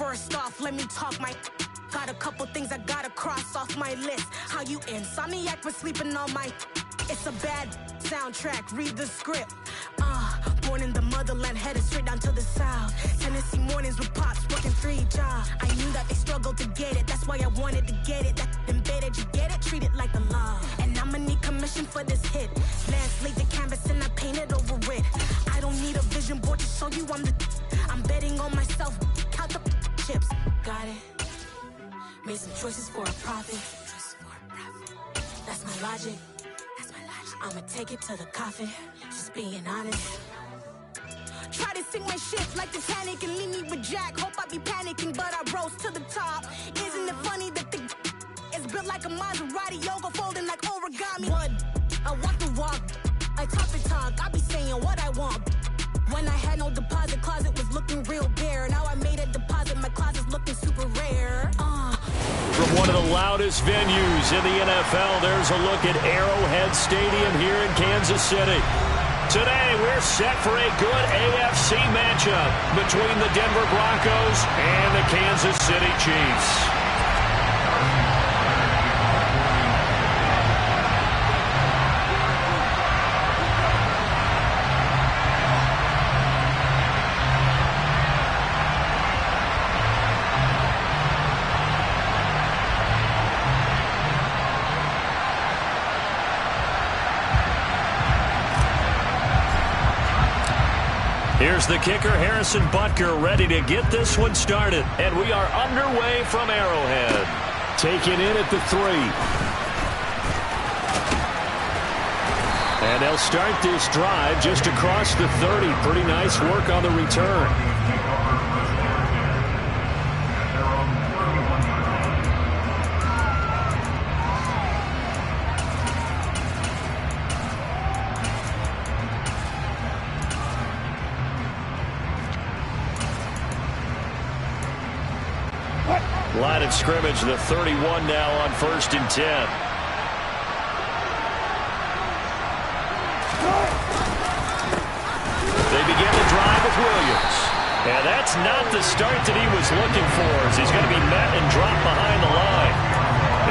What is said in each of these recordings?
First off, let me talk my... Got a couple things I gotta cross off my list. How you insomniac for sleeping on my... It's a bad soundtrack, read the script. Born in the motherland, headed straight down to the south. Tennessee mornings with pops, working 3 jobs. I knew that they struggled to get it, that's why I wanted to get it. That embedded, you get it, treat it like a law. And I'ma need commission for this hit. Lance laid the canvas and I painted over it. I don't need a vision board to show you I'm betting on myself, count the chips. Got it. Made some choices for a profit. That's my logic. I'ma take it to the coffin, just being honest. Try to sing my shit like Titanic and leave me with Jack. Hope I be panicking, but I rose to the top. Isn't it funny that the is built like a Maserati, yoga folding like origami? What? I walk the walk, I talk the talk, I be saying what I want. When I had no deposit, closet was looking real bare. Now I made a deposit, my closet's looking super rare. From one of the loudest venues in the NFL, there's a look at Arrowhead Stadium here in Kansas City. Today, we're set for a good AFC matchup between the Denver Broncos and the Kansas City Chiefs. Here's the kicker, Harrison Butker, ready to get this one started. And we are underway from Arrowhead. Taken in at the 3. And they'll start this drive just across the 30. Pretty nice work on the return. Line of scrimmage, the 31 now on 1st and 10. They begin the drive with Williams. And that's not the start that he was looking for, as he's going to be met and dropped behind the line.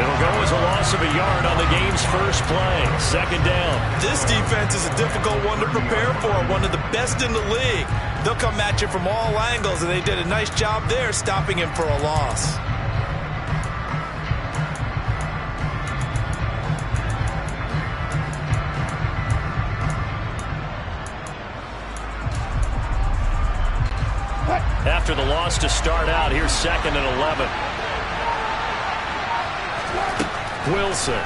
It'll go as a loss of a yard on the game's first play. 2nd down. This defense is a difficult one to prepare for, one of the best in the league. They'll come at you from all angles, and they did a nice job there stopping him for a loss. After the loss to start out, here's 2nd and 11. Wilson.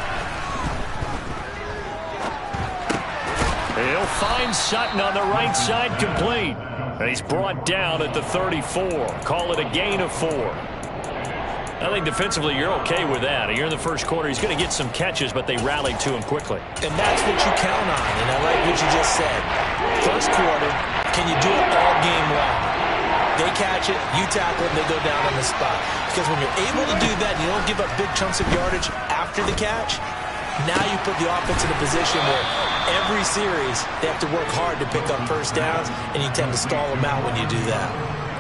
He'll find Sutton on the right side, complete. And he's brought down at the 34. Call it a gain of 4. I think defensively you're okay with that. Here in the first quarter, he's going to get some catches, but they rallied to him quickly. And that's what you count on, and I like what you just said. First quarter, can you do it all game long? They catch it, you tackle it, and they go down on the spot. Because when you're able to do that, and you don't give up big chunks of yardage after the catch, now you put the offense in a position where every series they have to work hard to pick up first downs, and you tend to stall them out when you do that.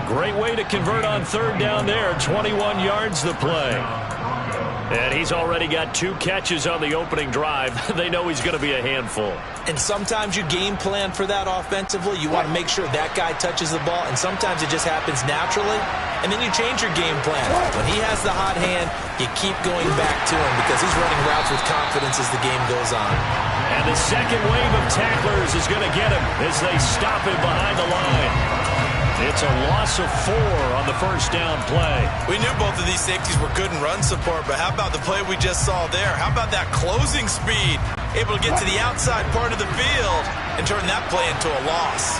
Great way to convert on 3rd down there. 21 yards the play. And he's already got 2 catches on the opening drive. They know he's going to be a handful. And sometimes you game plan for that offensively. You want to make sure that guy touches the ball, and sometimes it just happens naturally. And then you change your game plan. When he has the hot hand, you keep going back to him because he's running routes with confidence as the game goes on. And the second wave of tacklers is going to get him as they stop him behind the line. It's a loss of 4 on the first down play. We knew both of these safeties were good in run support, but how about the play we just saw there? How about that closing speed? Able to get to the outside part of the field and turn that play into a loss.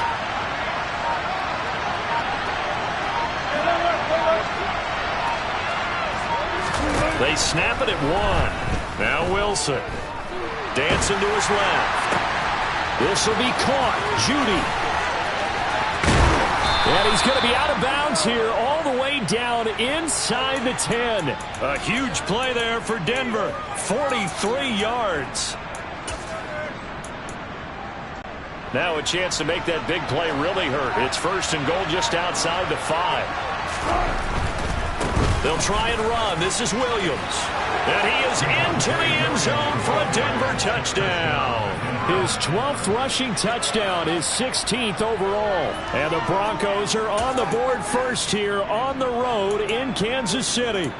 They snap it at 1. Now Wilson. Dancing to his left. This will be caught. Judy. And he's going to be out of bounds here all the way down inside the 10. A huge play there for Denver. 43 yards. Now a chance to make that big play really hurt. It's 1st and goal just outside the 5. They'll try and run. This is Williams. And he is into the end zone for a Denver touchdown. His 12th rushing touchdown, his 16th overall. And the Broncos are on the board first here on the road in Kansas City.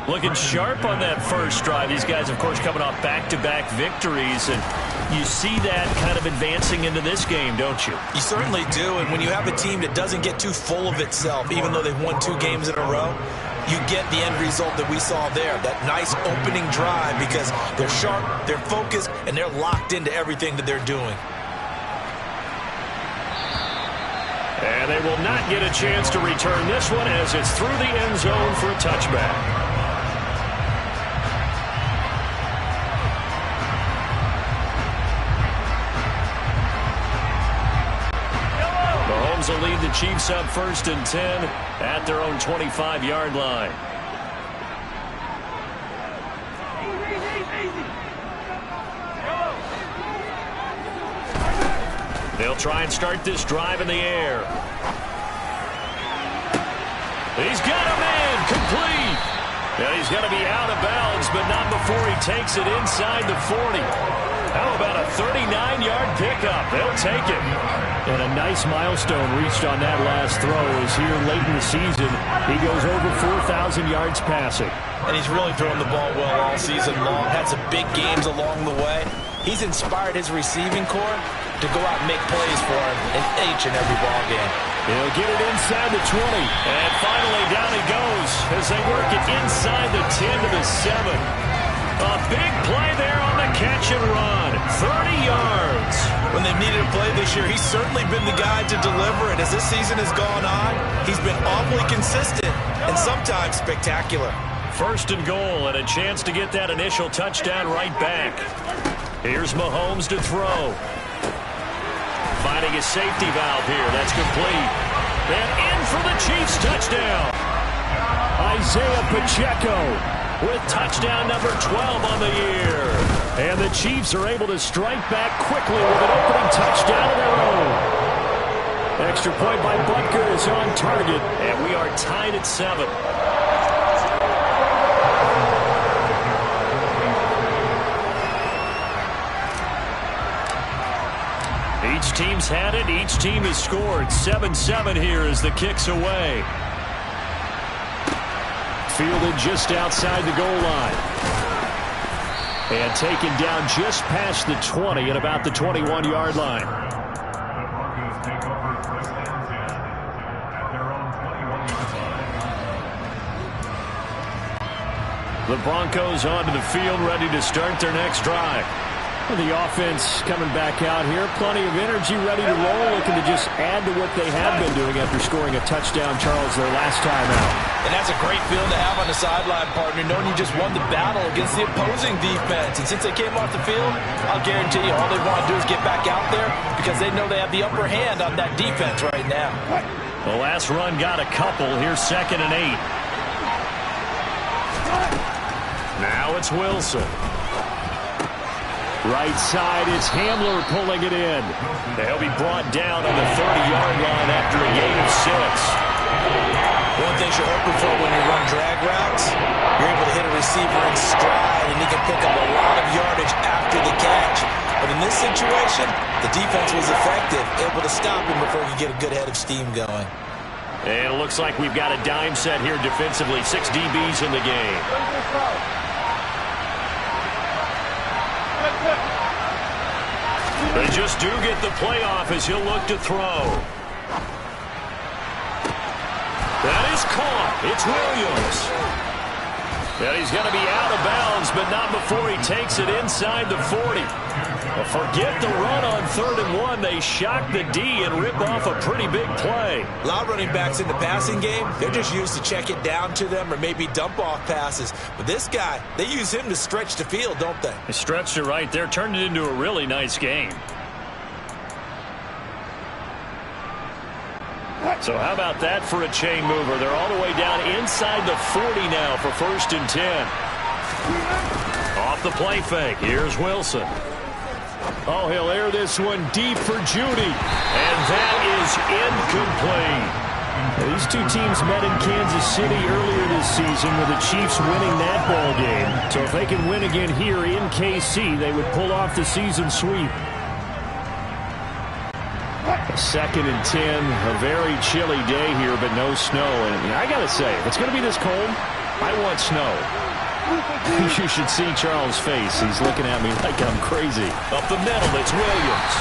Looking sharp on that first drive. These guys, of course, coming off back-to-back victories. And you see that kind of advancing into this game, don't you? You certainly do. And when you have a team that doesn't get too full of itself, even though they've won 2 games in a row, you get the end result that we saw there, that nice opening drive, because they're sharp, they're focused, and they're locked into everything that they're doing. And they will not get a chance to return this one as it's through the end zone for a touchback. Mahomes will lead the Chiefs up 1st and 10 at their own 25-yard line. They'll try and start this drive in the air. He's got a man complete. And he's going to be out of bounds, but not before he takes it inside the 40. How about a 39-yard pickup? They'll take it. And a nice milestone reached on that last throw as here late in the season, he goes over 4,000 yards passing. And he's really thrown the ball well all season long. Had some big games along the way. He's inspired his receiving corps to go out and make plays for him in each and every ball game. He'll get it inside the 20. And finally down he goes as they work it inside the 10 to the 7. A big play there on the catch and run. 30 yards. When they've needed a play this year, he's certainly been the guy to deliver it. As this season has gone on, he's been awfully consistent and sometimes spectacular. 1st and goal and a chance to get that initial touchdown right back. Here's Mahomes to throw. Finding a safety valve here. That's complete. And in for the Chiefs touchdown. Isaiah Pacheco with touchdown number 12 on the year. And the Chiefs are able to strike back quickly with an opening touchdown of their own. Extra point by Butker is on target, and we are tied at 7. Each team's had it. Each team has scored. 7-7 here as the kick's away. Fielded just outside the goal line. And taken down just past the 20 at about the 21-yard line. The Broncos onto the field, ready to start their next drive. The offense coming back out here. Plenty of energy, ready to roll, looking to just add to what they have been doing after scoring a touchdown, Charles, their last time out. And that's a great feeling to have on the sideline, partner, knowing you just won the battle against the opposing defense. And since they came off the field, I'll guarantee you all they want to do is get back out there because they know they have the upper hand on that defense right now. The last run got a couple. Here's 2nd and 8. Now it's Wilson. Right side, it's Hamler pulling it in. They'll be brought down on the 30-yard line after a gain of 6. One thing you're hoping for when you run drag routes, you're able to hit a receiver in stride, and he can pick up a lot of yardage after the catch. But in this situation, the defense was effective, able to stop him before he could get a good head of steam going. And it looks like we've got a dime set here defensively. 6 DBs in the game. They just do get the playoff as he'll look to throw. That is caught. It's Williams. And he's going to be out of bounds, but not before he takes it inside the 40. Well, forget the run on 3rd and 1. They shock the D and rip off a pretty big play. A lot of running backs in the passing game, they're just used to check it down to them or maybe dump off passes. But this guy, they use him to stretch the field, don't they? They stretched it right there, turned it into a really nice game. So how about that for a chain mover? They're all the way down inside the 40 now for 1st and 10. Off the play fake. Here's Wilson. Oh, he'll air this one deep for Judy. And that is incomplete. These two teams met in Kansas City earlier this season with the Chiefs winning that ball game. So if they can win again here in KC, they would pull off the season sweep. 2nd and 10, a very chilly day here, but no snow. And I got to say, if it's going to be this cold, I want snow. You should see Charles' face. He's looking at me like I'm crazy. Up the middle, it's Williams.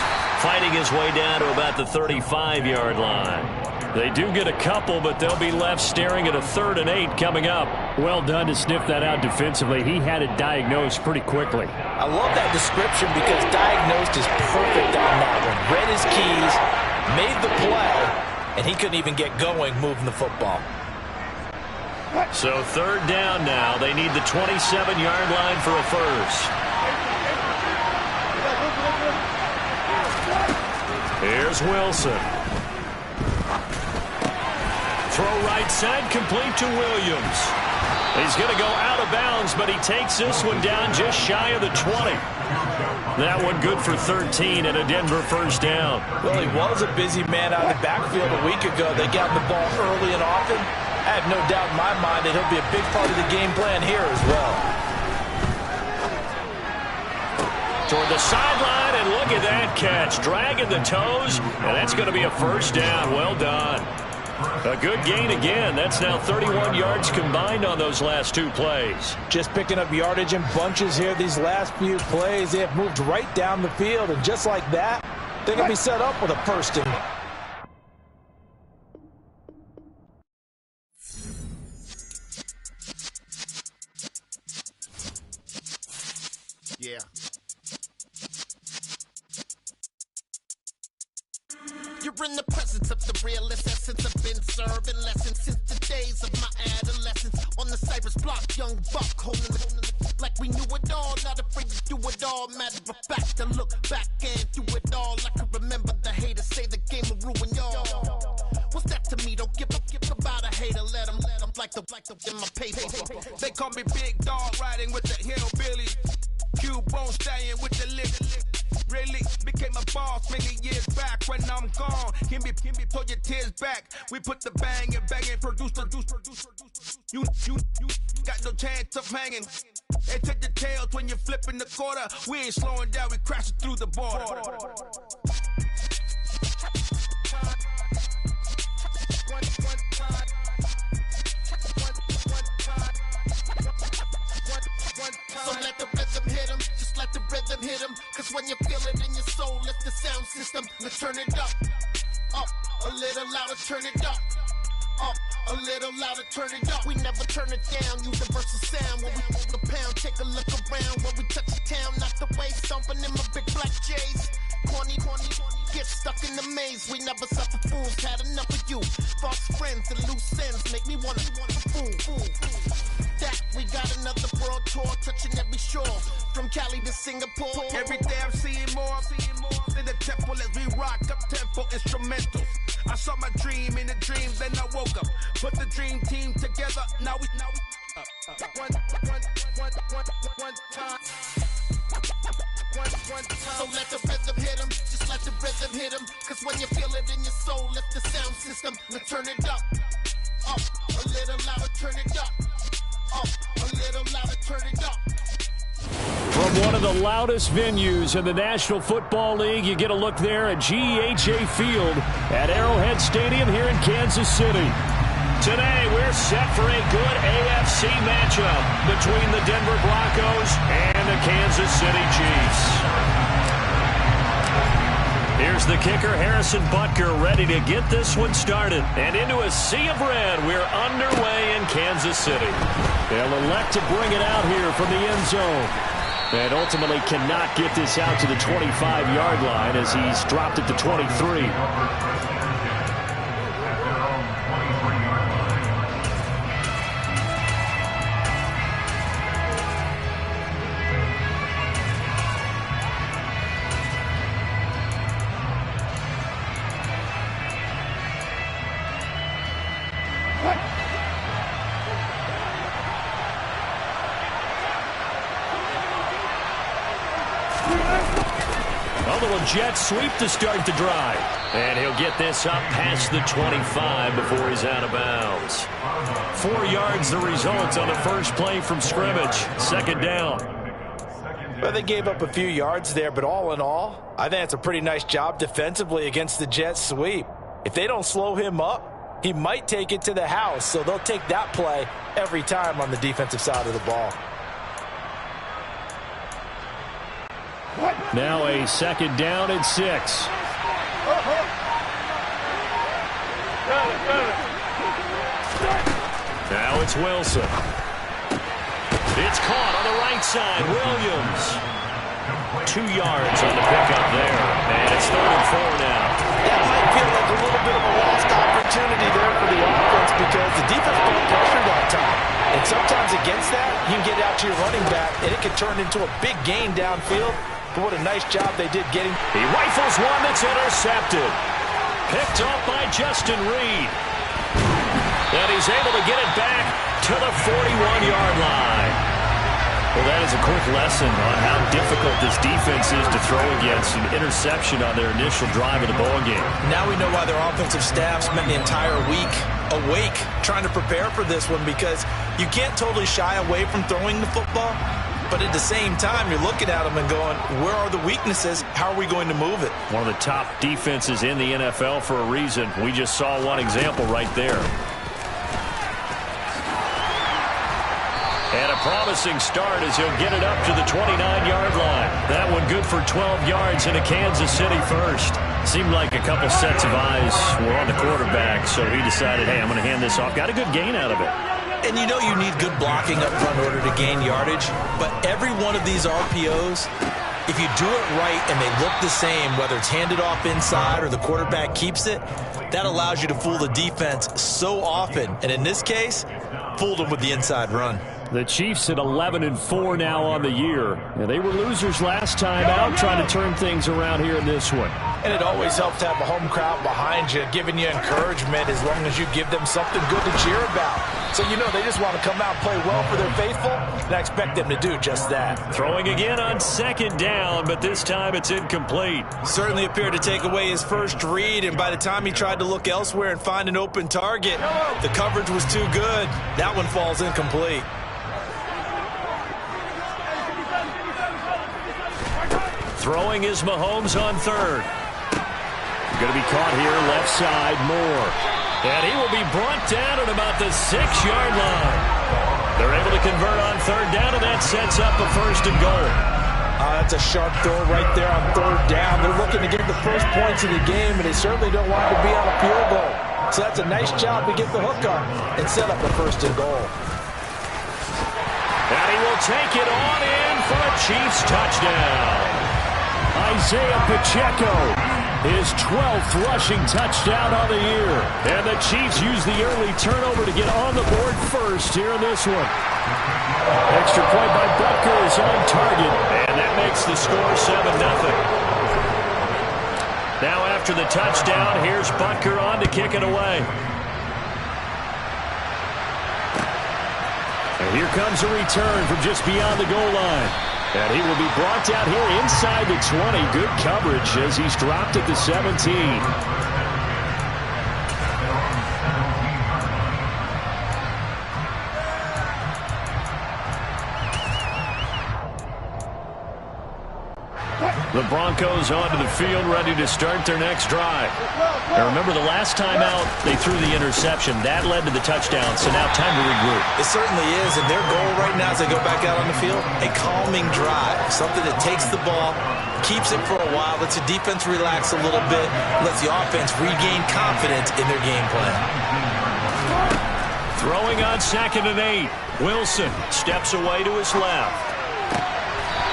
Fighting his way down to about the 35-yard line. They do get a couple, but they'll be left staring at a 3rd and 8 coming up. Well done to sniff that out defensively. He had it diagnosed pretty quickly. I love that description because diagnosed is perfect on that one. Read his keys, made the play, and he couldn't even get going moving the football. So 3rd down now. They need the 27-yard line for a first. Here's Wilson. Throw right side, complete to Williams. He's going to go out of bounds, but he takes this one down just shy of the 20. That one good for 13 and a Denver first down. Well, he was a busy man out of the backfield a week ago. They got the ball early and often. I have no doubt in my mind that he'll be a big part of the game plan here as well. Toward the sideline, and look at that catch. Dragging the toes, and that's going to be a first down. Well done. A good gain again. That's now 31 yards combined on those last 2 plays. Just picking up yardage in bunches here these last few plays. They have moved right down the field, and just like that, they're going to be set up with a first and... Yeah. You're in the presence of the realest essence. I've been serving lessons since the days of my adolescence. On the Cypress block, young buck holding it like we knew it all. Not afraid to do it all. Matter of fact, to look back and do it all. I can remember the haters say the game will ruin y'all. What's that to me? Don't give about a hater. Let them like the in my paper. They call me Big Dog, riding with the hillbillies. Cubone stallion with the lip. Really became a boss many years back. When I'm gone, can be pull your tears back. We put the bang and produce. You got no chance of hanging. They take the tails when you're flipping the quarter. We ain't slowing down, we crashing through the border. So let the rhythm hit him, just let the rhythm hit him. Cause when you feel it in your soul, lift the sound system. Let's turn it up, a little louder, turn it up, a little louder, turn it up. We never turn it down, universal sound. When we move the pound, take a look around. When we touch the town, not the way, stomping in my big black J's. Corny, get stuck in the maze. We never suffer fools, had enough of you. False friends and loose ends make me wanna fool. That we got another world tour, touching every shore, from Cali to Singapore. Every day I'm seeing more in the temple as we rock up tempo instrumentals. I saw my dream in the dream, then I woke up. Put the dream team together, now we one time. So let the rhythm hit him, just let the rhythm hit him. Cause when you feel it in your soul, lift the sound system. Now turn it up, a little louder, turn it up, a little louder, turn it up. From one of the loudest venues in the National Football League, you get a look there at GEHA Field at Arrowhead Stadium here in Kansas City. Today, we're set for a good AFC matchup between the Denver Broncos and the Kansas City Chiefs. Here's the kicker, Harrison Butker, ready to get this one started. And into a sea of red, we're underway in Kansas City. They'll elect to bring it out here from the end zone. And ultimately cannot get this out to the 25-yard line as he's dropped at the 23. little jet sweep to start the drive. And he'll get this up past the 25 before he's out of bounds. 4 yards the result on the first play from scrimmage. Second down. Well, they gave up a few yards there, but all in all, I think it's a pretty nice job defensively against the jet sweep. If they don't slow him up, he might take it to the house, so they'll take that play every time on the defensive side of the ball. Now a second down and 6. Now it's Wilson. It's caught on the right side. Williams. 2 yards on the pickup there. And it's 3rd and 4 now. That might feel like a little bit of a lost opportunity there for the offense because the defense got pressured on time. And sometimes against that, you can get out to your running back, and it can turn into a big gain downfield. But what a nice job they did getting. He rifles one that's intercepted. Picked off by Justin Reed. And he's able to get it back to the 41-yard line. Well, that is a quick lesson on how difficult this defense is to throw against an interception on their initial drive of the ballgame. Now we know why their offensive staff spent the entire week awake trying to prepare for this one, because you can't totally shy away from throwing the football. But at the same time, you're looking at them and going, where are the weaknesses? How are we going to move it? One of the top defenses in the NFL for a reason. We just saw one example right there. And a promising start as he'll get it up to the 29-yard line. That one good for 12 yards in a Kansas City first. Seemed like a couple sets of eyes were on the quarterback, so he decided, hey, I'm going to hand this off. Got a good gain out of it. And you know you need good blocking up front in order to gain yardage, but every one of these RPOs, if you do it right and they look the same, whether it's handed off inside or the quarterback keeps it, that allows you to fool the defense so often. And in this case, fooled them with the inside run. The Chiefs at 11-4 now on the year. And they were losers last time out, trying to turn things around here in this one. And it always helps to have a home crowd behind you, giving you encouragement as long as you give them something good to cheer about. So you know they just want to come out and play well for their faithful, and I expect them to do just that. Throwing again on second down, but this time it's incomplete. Certainly appeared to take away his first read, and by the time he tried to look elsewhere and find an open target, the coverage was too good. That one falls incomplete. Throwing is Mahomes on third. Going to be caught here left side, Moore. And he will be brought down at about the 6-yard line. They're able to convert on third down, and that sets up a 1st and goal. That's a sharp throw right there on third down. They're looking to get the first points of the game, and they certainly don't want to be on a field goal. So that's a nice job to get the hook on and set up a 1st and goal. And he will take it on in for a Chiefs touchdown. Isaiah Pacheco, his 12th rushing touchdown on the year. And the Chiefs use the early turnover to get on the board first here in this one. Extra point by Butker is on target, and that makes the score 7-0. Now after the touchdown, here's Butker on to kick it away. And here comes a return from just beyond the goal line. And he will be brought down here inside the 20. Good coverage as he's dropped at the 17. The Broncos onto the field, ready to start their next drive. Now remember, the last time out, they threw the interception. That led to the touchdown, so now time to regroup. It certainly is, and their goal right now as they go back out on the field, a calming drive, something that takes the ball, keeps it for a while, lets the defense relax a little bit, lets the offense regain confidence in their game plan. Throwing on 2nd and 8. Wilson steps away to his left.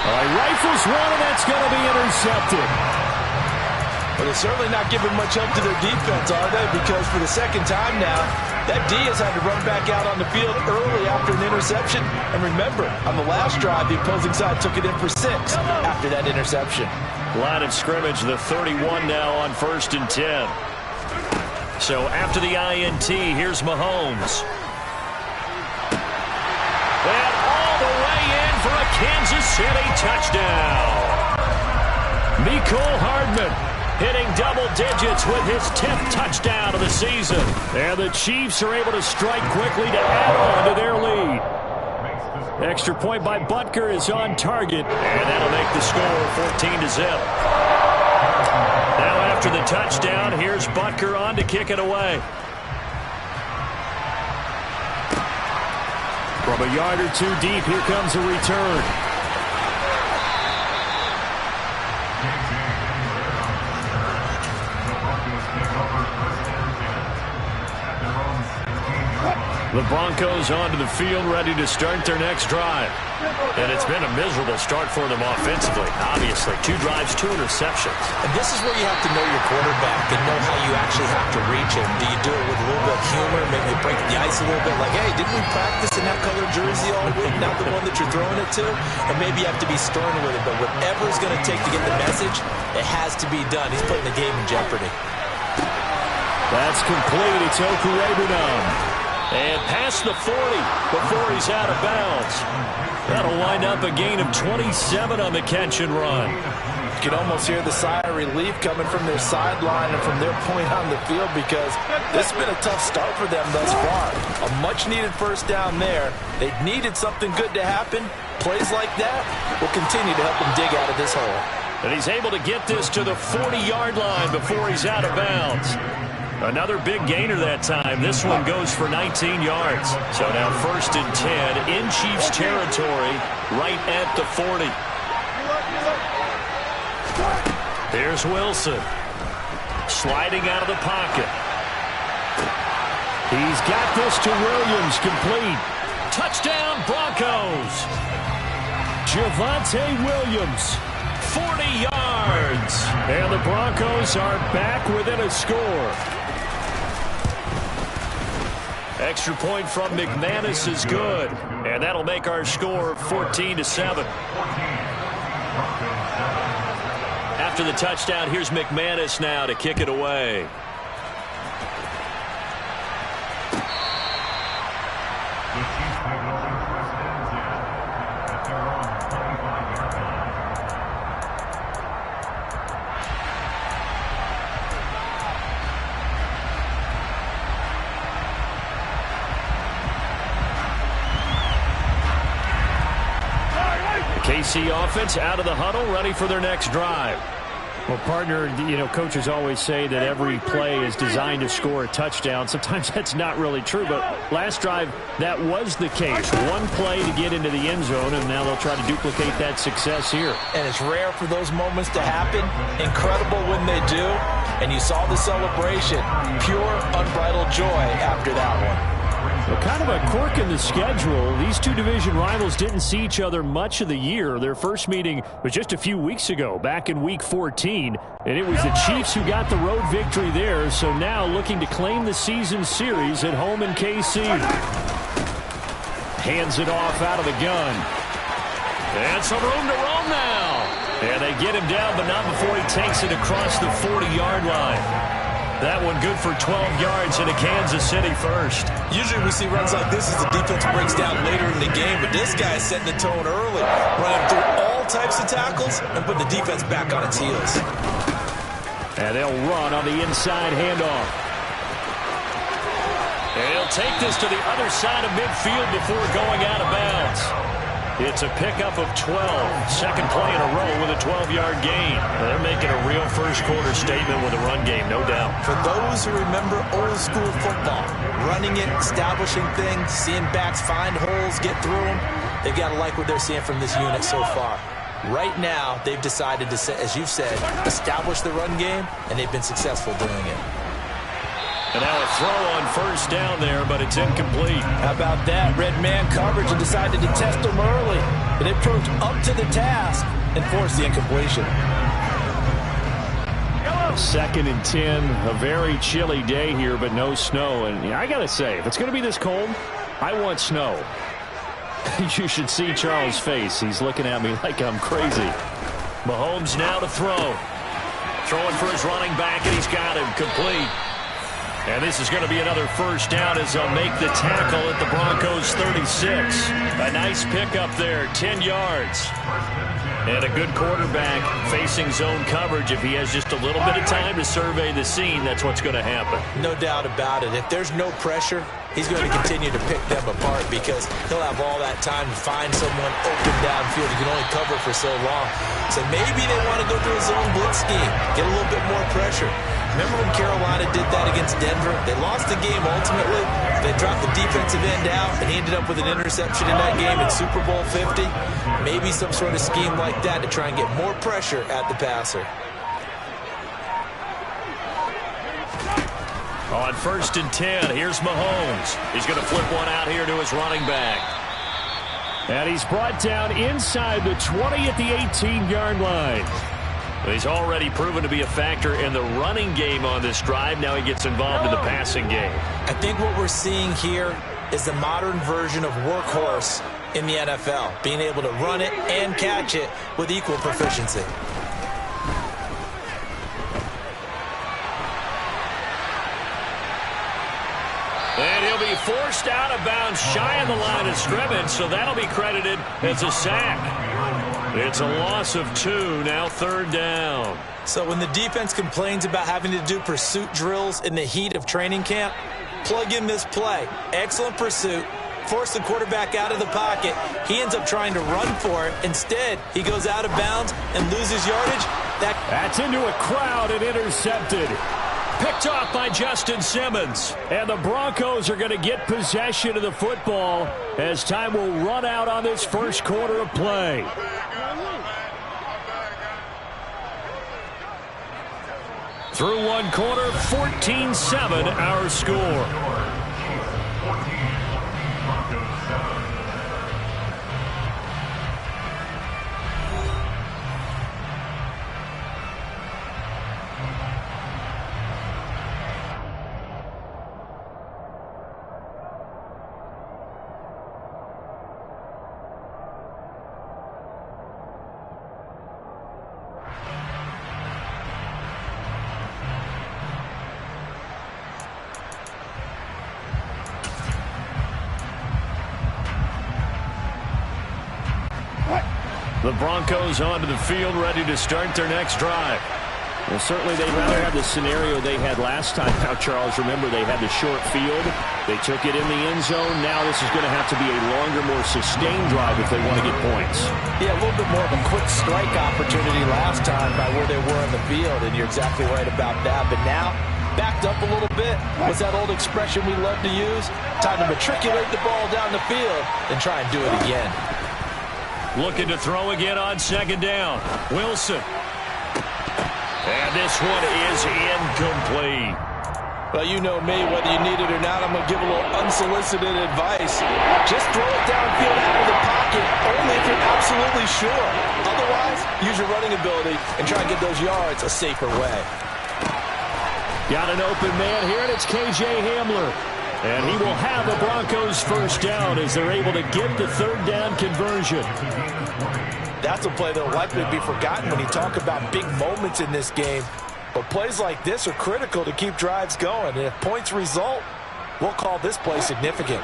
Rifles one, and that's going to be intercepted. But they're certainly not giving much help to their defense, are they? Because for the second time now, that D has had to run back out on the field early after an interception. And remember, on the last drive, the opposing side took it in for 6 after that interception. Line of scrimmage, the 31 now on 1st and 10. So after the INT, here's Mahomes. And all the way in for a Kansas City touchdown. Mecole Hardman hitting double digits with his 10th touchdown of the season. And the Chiefs are able to strike quickly to add on to their lead. Extra point by Butker is on target, and that'll make the score 14-0. Now after the touchdown, here's Butker on to kick it away. From a yard or two deep, here comes a return. The Broncos onto the field, ready to start their next drive. And it's been a miserable start for them offensively. Obviously, 2 drives, 2 interceptions. And this is where you have to know your quarterback and know how you actually have to reach him. Do you do it with a little bit of humor, maybe break the ice a little bit, like, hey, didn't we practice in that color jersey all week, not the one that you're throwing it to? Or maybe you have to be stern with it, but whatever it's going to take to get the message, it has to be done. He's putting the game in jeopardy. That's complete. It's Okurebunom. And past the 40 before he's out of bounds. That'll wind up a gain of 27 on the catch and run. You can almost hear the sigh of relief coming from their sideline and from their point on the field, because this has been a tough start for them thus far. A much-needed first down there. They needed something good to happen. Plays like that will continue to help them dig out of this hole. And he's able to get this to the 40-yard line before he's out of bounds. Another big gainer that time. This one goes for 19 yards. So now 1st and 10 in Chiefs territory, right at the 40. There's Wilson. Sliding out of the pocket. He's got this to Williams, complete. Touchdown, Broncos. Javonte Williams, 40 yards. And the Broncos are back within a score. Extra point from McManus is good, and that'll make our score 14-7. After the touchdown, here's McManus now to kick it away. KC offense out of the huddle, ready for their next drive. Well, partner, coaches always say that every play is designed to score a touchdown. Sometimes that's not really true, but last drive, that was the case. One play to get into the end zone, and now they'll try to duplicate that success here. And it's rare for those moments to happen. Incredible when they do. And you saw the celebration. Pure, unbridled joy after that one. Well, kind of a quirk in the schedule. These two division rivals didn't see each other much of the year. Their first meeting was just a few weeks ago, back in Week 14. And it was the Chiefs who got the road victory there, so now looking to claim the season series at home in KC. Hands it off out of the gun. And some room to roam now. And they get him down, but not before he takes it across the 40-yard line. That one good for 12 yards into Kansas City first. Usually we see runs like this as the defense breaks down later in the game, but this guy is setting the tone early, running through all types of tackles and putting the defense back on its heels. And they'll run on the inside handoff. And he'll take this to the other side of midfield before going out of bounds. It's a pickup of 12. Second play in a row with a 12-yard gain. They're making a real first-quarter statement with a run game, no doubt. For those who remember old-school football, running it, establishing things, seeing backs find holes, get through them, they've got to like what they're seeing from this unit so far. Right now, they've decided to, as you've said, establish the run game, and they've been successful doing it. And now a throw on first down there, but it's incomplete. How about that? Red man coverage and decided to test them early. And it proved up to the task and forced the incompletion. 2nd and 10. A very chilly day here, but no snow. And I got to say, if it's going to be this cold, I want snow. You should see Charles' face. He's looking at me like I'm crazy. Mahomes now to throw. Throwing for his running back, and he's got him complete. And this is going to be another first down as they'll make the tackle at the Broncos 36. A nice pickup there, 10 yards. And a good quarterback facing zone coverage. If he has just a little bit of time to survey the scene, that's what's going to happen. No doubt about it. If there's no pressure, he's going to continue to pick them apart because he'll have all that time to find someone open downfield. He can only cover for so long. So maybe they want to go through a zone blitz scheme, get a little bit more pressure. Remember when Carolina did that against Denver? They lost the game ultimately. They dropped the defensive end out, and he ended up with an interception in that game in Super Bowl 50. Maybe some sort of scheme like that to try and get more pressure at the passer. On 1st and 10, here's Mahomes. He's going to flip one out here to his running back. And he's brought down inside the 20 at the 18-yard line. He's already proven to be a factor in the running game on this drive. Now he gets involved in the passing game. I think what we're seeing here is the modern version of workhorse in the NFL, being able to run it and catch it with equal proficiency. And he'll be forced out of bounds shy of the line of scrimmage, so that'll be credited as a sack. It's a loss of 2, now 3rd down. So when the defense complains about having to do pursuit drills in the heat of training camp, plug in this play. Excellent pursuit. Force the quarterback out of the pocket. He ends up trying to run for it. Instead, he goes out of bounds and loses yardage. That's into a crowd and intercepted. Picked off by Justin Simmons. And the Broncos are going to get possession of the football as time will run out on this first quarter of play. Through one quarter, 14-7 our score. The Broncos onto the field, ready to start their next drive. Well, certainly they'd rather have the scenario they had last time. Now, Charles, remember they had the short field. They took it in the end zone. Now this is going to have to be a longer, more sustained drive if they want to get points. Yeah, a little bit more of a quick strike opportunity last time by where they were on the field, and you're exactly right about that. But now, backed up a little bit. What's that old expression we love to use? Time to matriculate the ball down the field and try and do it again. Looking to throw again on 2nd down. Wilson. And this one is incomplete. Well, you know me, whether you need it or not, I'm going to give a little unsolicited advice. Just throw it downfield out of the pocket, only if you're absolutely sure. Otherwise, use your running ability and try and get those yards a safer way. Got an open man here, and it's KJ Hamler. And he will have the Broncos first down as they're able to get the 3rd down conversion. That's a play that will likely be forgotten when you talk about big moments in this game. But plays like this are critical to keep drives going. And if points result, we'll call this play significant.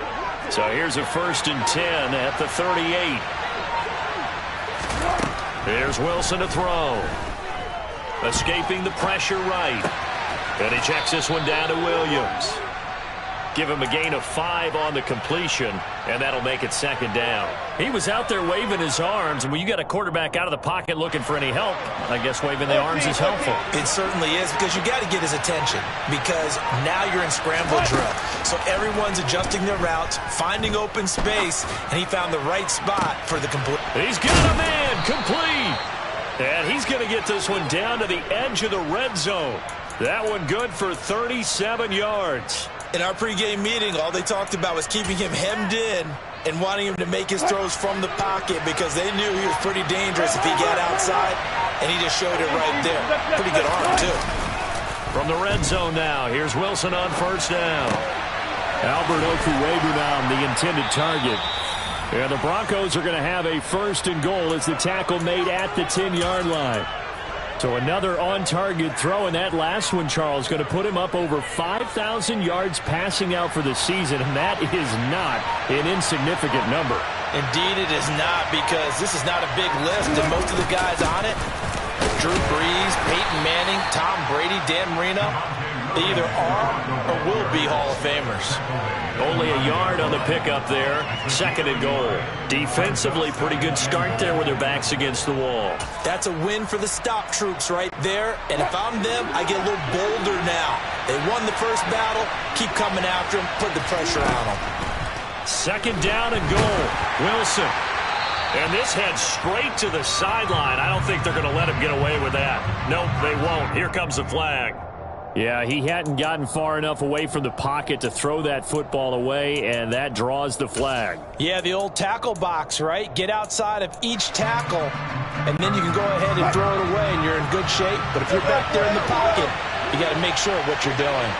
So here's a 1st and 10 at the 38. Here's Wilson to throw. Escaping the pressure right. And he checks this one down to Williams. Give him a gain of 5 on the completion, and that'll make it 2nd down. He was out there waving his arms, and when you got a quarterback out of the pocket looking for any help, I guess waving the arms is helpful. It certainly is, because you got to get his attention, because now you're in scramble drill. So everyone's adjusting their routes, finding open space, and he found the right spot for the complete. He's got a man complete. And he's going to get this one down to the edge of the red zone. That one good for 37 yards. In our pregame meeting, all they talked about was keeping him hemmed in and wanting him to make his throws from the pocket because they knew he was pretty dangerous if he got outside, and he just showed it right there. Pretty good arm, too. From the red zone now, here's Wilson on 1st down. Albert Okwuegbunam now the intended target. And the Broncos are going to have a 1st and goal as the tackle made at the 10-yard line. So another on-target throw, and that last one, Charles, going to put him up over 5,000 yards passing out for the season, and that is not an insignificant number. Indeed it is not, because this is not a big list, and most of the guys on it, Drew Brees, Peyton Manning, Tom Brady, Dan Marino, they either are or will be Hall of Famers. Only a yard on the pickup there. 2nd and goal. Defensively, pretty good start there with their backs against the wall. That's a win for the stop troops right there. And if I'm them, I get a little bolder now. They won the first battle. Keep coming after them. Put the pressure on them. 2nd down and goal. Wilson. And this heads straight to the sideline. I don't think they're going to let him get away with that. Nope, they won't. Here comes the flag. Yeah, he hadn't gotten far enough away from the pocket to throw that football away, and that draws the flag. Yeah, the old tackle box, right? Get outside of each tackle, and then you can go ahead and throw it away, and you're in good shape. But if you're back there in the pocket, you got to make sure of what you're doing.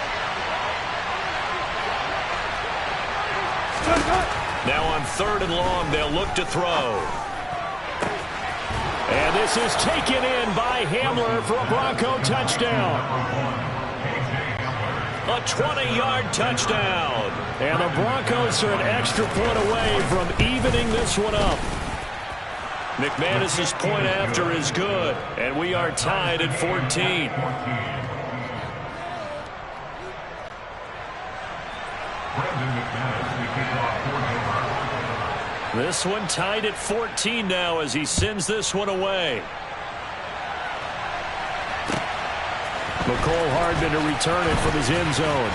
Now on 3rd and long, they'll look to throw. And this is taken in by Hamler for a Bronco touchdown. A 20-yard touchdown. And the Broncos are an extra point away from evening this one up. McManus's point after is good, and we are tied at 14. This one tied at 14 now as he sends this one away. McCole Hardman to return it from his end zone.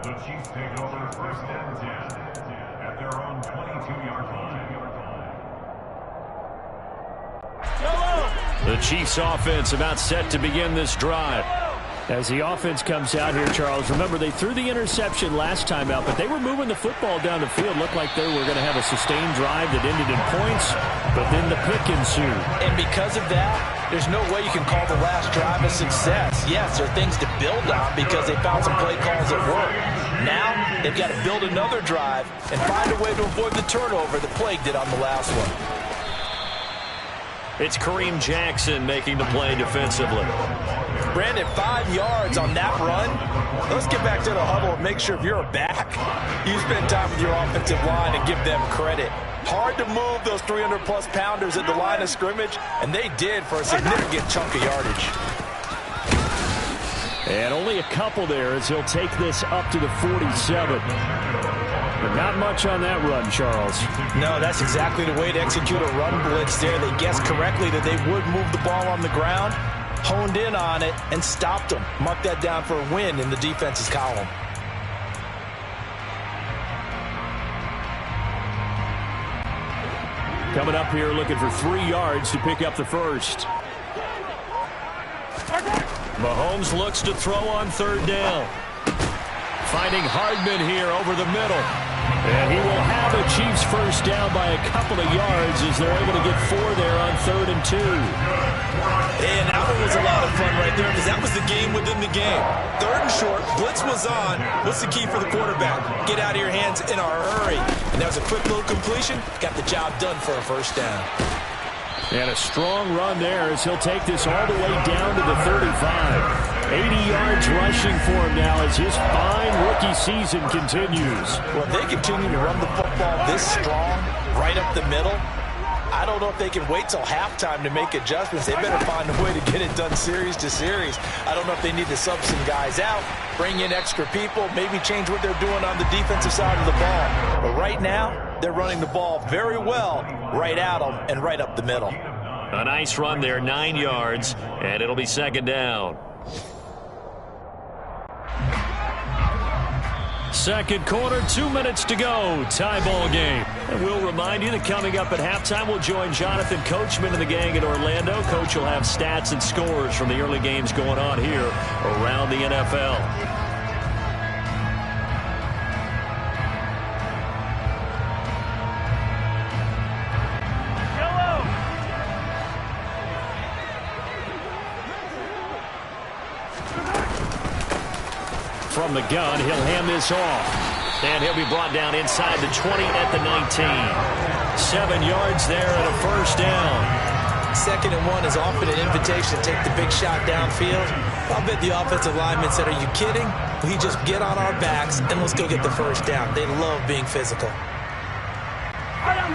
The Chiefs take over 1st and 10 at their own 22-yard line. The Chiefs offense about set to begin this drive. As the offense comes out here, Charles, remember they threw the interception last time out, but they were moving the football down the field. Looked like they were going to have a sustained drive that ended in points, but then the pick ensued. And because of that, there's no way you can call the last drive a success. Yes, there are things to build on because they found some play calls that work. Now, they've got to build another drive and find a way to avoid the turnover that plagued it on the last one. It's Kareem Jackson making the play defensively. Brandon, 5 yards on that run. Let's get back to the huddle and make sure if you're a back, you spend time with your offensive line and give them credit. Hard to move those 300-plus pounders at the line of scrimmage, and they did for a significant chunk of yardage. And only a couple there as he'll take this up to the 47. But not much on that run, Charles. No, that's exactly the way to execute a run blitz there. They guessed correctly that they would move the ball on the ground, honed in on it, and stopped them. Mark that down for a win in the defense's column. Coming up here looking for 3 yards to pick up the first. Mahomes looks to throw on 3rd down. Finding Hardman here over the middle. And he will have a Chiefs first down by a couple of yards as they're able to get 4 there on 3rd and 2. And that one was a lot of fun right there because that was the game within the game. 3rd and short, blitz was on. What's the key for the quarterback? Get out of your hands in a hurry. And that was a quick little completion. Got the job done for a first down. And a strong run there as he'll take this all the way down to the 35. 80 yards rushing for him now as his fine rookie season continues. Well, if they continue to run the football this strong, right up the middle, I don't know if they can wait till halftime to make adjustments. They better find a way to get it done series to series. I don't know if they need to sub some guys out, bring in extra people, maybe change what they're doing on the defensive side of the ball. But right now, they're running the ball very well right at them and right up the middle. A nice run there, 9 yards, and it'll be 2nd down. Second quarter, 2 minutes to go. Tie ball game. And we'll remind you that coming up at halftime, we'll join Jonathan Coachman and the gang in Orlando. Coach will have stats and scores from the early games going on here around the NFL. From the gun, he'll hand this off. And he'll be brought down inside the 20 at the 19. 7 yards there and a first down. 2nd and 1 is often an invitation to take the big shot downfield. I'll bet the offensive lineman said, "Are you kidding? We just get on our backs and let's go get the first down." They love being physical.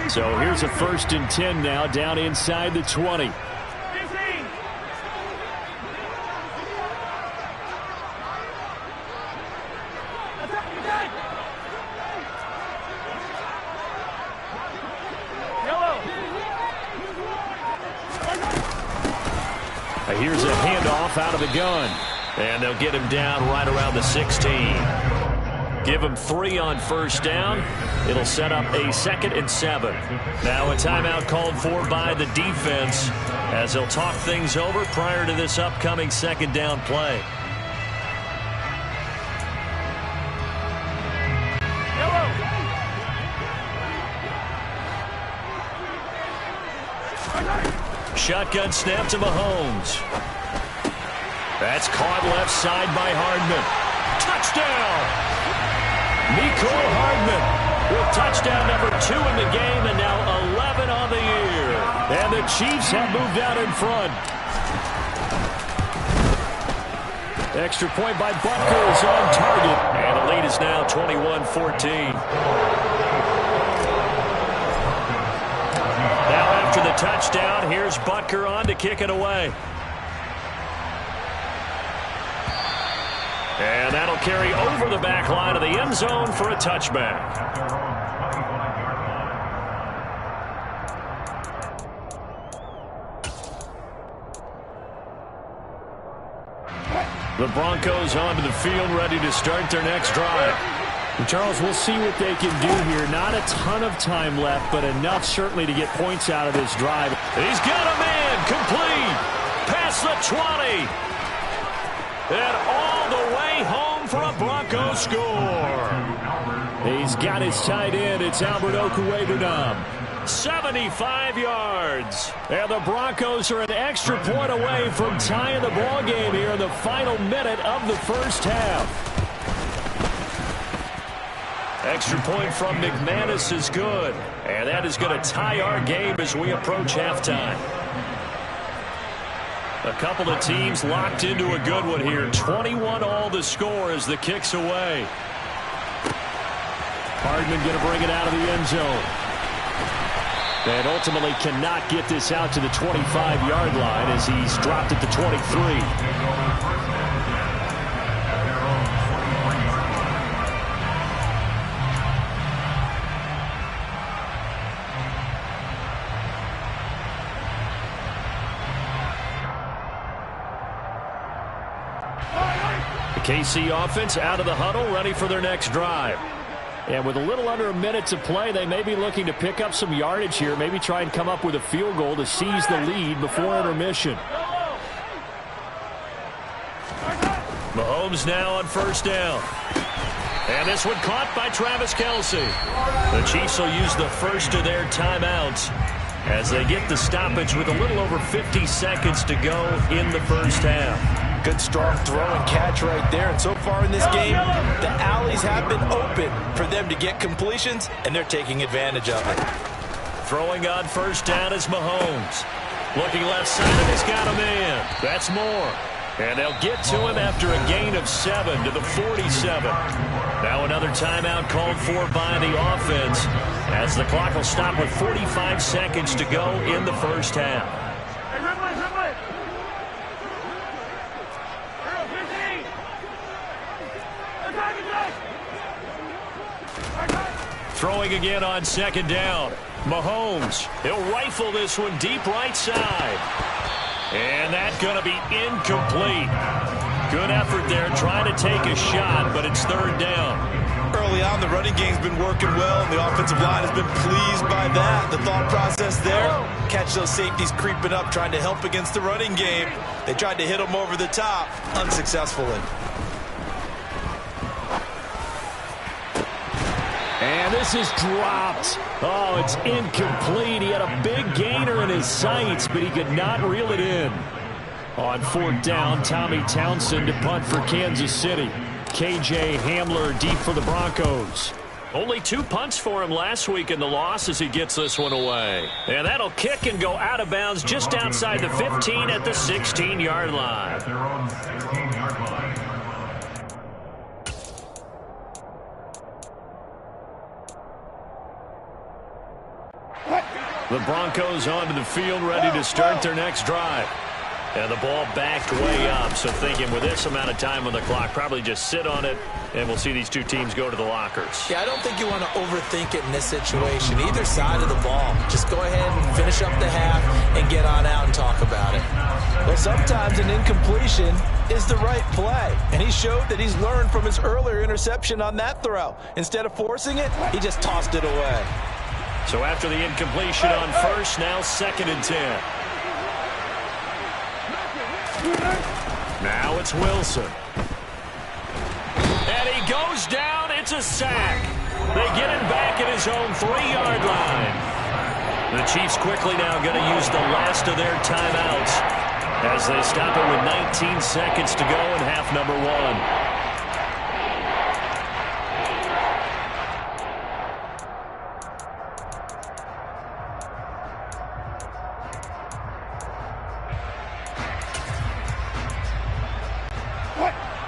So here's a 1st and 10 now, down inside the 20. Here's a handoff out of the gun. And they'll get him down right around the 16. Give him 3 on first down. It'll set up a 2nd and 7. Now a timeout called for by the defense as they'll talk things over prior to this upcoming 2nd down play. Shotgun snap to Mahomes. That's caught left side by Hardman. Touchdown! Mecole Hardman with touchdown number 2 in the game and now 11 on the year. And the Chiefs have moved out in front. Extra point by Butker is on target. And the lead is now 21-14. Now after the touchdown, here's Butker on to kick it away. And that'll carry over the back line of the end zone for a touchback. The Broncos onto the field, ready to start their next drive. And Charles, we'll see what they can do here. Not a ton of time left, but enough certainly to get points out of this drive. He's got a man complete past the 20. And all the way home for a Broncos score. He's got his tight end. It's Albert Okwuegbunam. 75 yards. And the Broncos are an extra point away from tying the ball game here in the final minute of the first half. Extra point from McManus is good. And that is going to tie our game as we approach halftime. A couple of teams locked into a good one here. 21-all the score as the kick's away. Hardman going to bring it out of the end zone. And ultimately cannot get this out to the 25-yard line as he's dropped at the 23. The KC offense out of the huddle, ready for their next drive. And with a little under a minute to play, they may be looking to pick up some yardage here, maybe try and come up with a field goal to seize the lead before intermission. Mahomes now on first down. And this one caught by Travis Kelce. The Chiefs will use the first of their timeouts as they get the stoppage with a little over 50 seconds to go in the first half. Good strong throw and catch right there. And so far in this game, the alleys have been open for them to get completions, and they're taking advantage of it. Throwing on first down is Mahomes. Looking left side, and he's got a man. That's more. And they'll get to him after a gain of 7 to the 47. Now another timeout called for by the offense as the clock will stop with 45 seconds to go in the first half. Throwing again on second down. Mahomes, he'll rifle this one deep right side. And that's going to be incomplete. Good effort there trying to take a shot, but it's third down. Early on, the running game's been working well, and the offensive line has been pleased by that. The thought process there, catch those safeties creeping up, trying to help against the running game. They tried to hit them over the top, unsuccessfully. And this is dropped. Oh, it's incomplete. He had a big gainer in his sights, but he could not reel it in. On fourth down, Tommy Townsend to punt for Kansas City. KJ Hamler deep for the Broncos. Only 2 punts for him last week in the loss as he gets this one away. And that'll kick and go out of bounds just outside the 15 at the 16-yard line. At their own 16-yard line. The Broncos onto the field, ready to start their next drive. And the ball backed way up, so thinking with this amount of time on the clock, probably just sit on it, and we'll see these two teams go to the lockers. Yeah, I don't think you want to overthink it in this situation. Either side of the ball. Just go ahead and finish up the half and get on out and talk about it. Well, sometimes an incompletion is the right play, and he showed that he's learned from his earlier interception on that throw. Instead of forcing it, he just tossed it away. So after the incompletion on first, now 2nd and 10. Now it's Wilson. And he goes down. It's a sack. They get him back at his own 3-yard line. The Chiefs quickly now going to use the last of their timeouts as they stop it with 19 seconds to go in half number 1.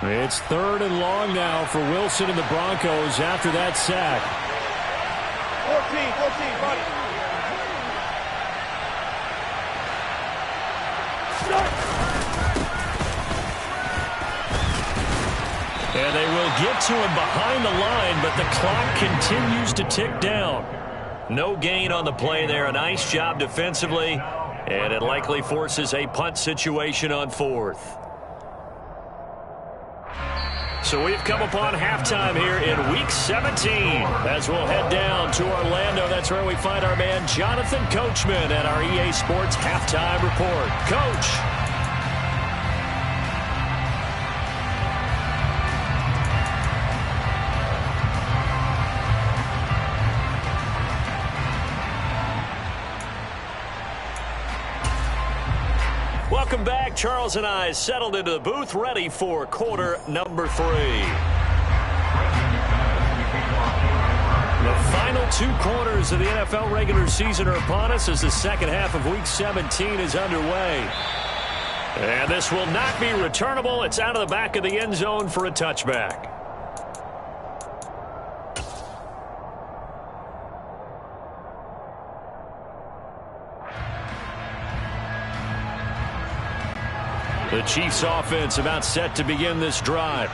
It's 3rd and long now for Wilson and the Broncos after that sack. 14, buddy. And they will get to him behind the line, but the clock continues to tick down. No gain on the play there. A nice job defensively, and it likely forces a punt situation on 4th. So we've come upon halftime here in Week 17 as we'll head down to Orlando. That's where we find our man Jonathan Coachman at our EA Sports Halftime Report. Coach. Welcome back. Charles and I settled into the booth, ready for quarter number 3. The final 2 quarters of the NFL regular season are upon us as the second half of Week 17 is underway. And this will not be returnable. It's out of the back of the end zone for a touchback. The Chiefs offense about set to begin this drive.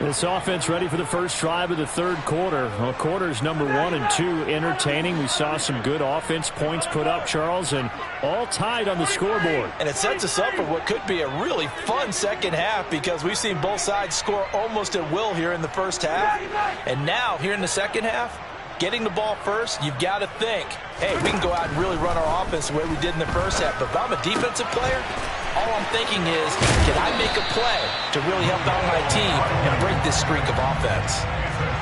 This offense ready for the first drive of the 3rd quarter. Well, quarters number 1 and 2 entertaining. We saw some good offense points put up, Charles, and all tied on the scoreboard. And it sets us up for what could be a really fun second half because we've seen both sides score almost at will here in the first half. And now, here in the second half, getting the ball first, you've got to think, hey, we can go out and really run our offense the way we did in the first half. But if I'm a defensive player, all I'm thinking is, can I make a play to really help out my team and break this streak of offense?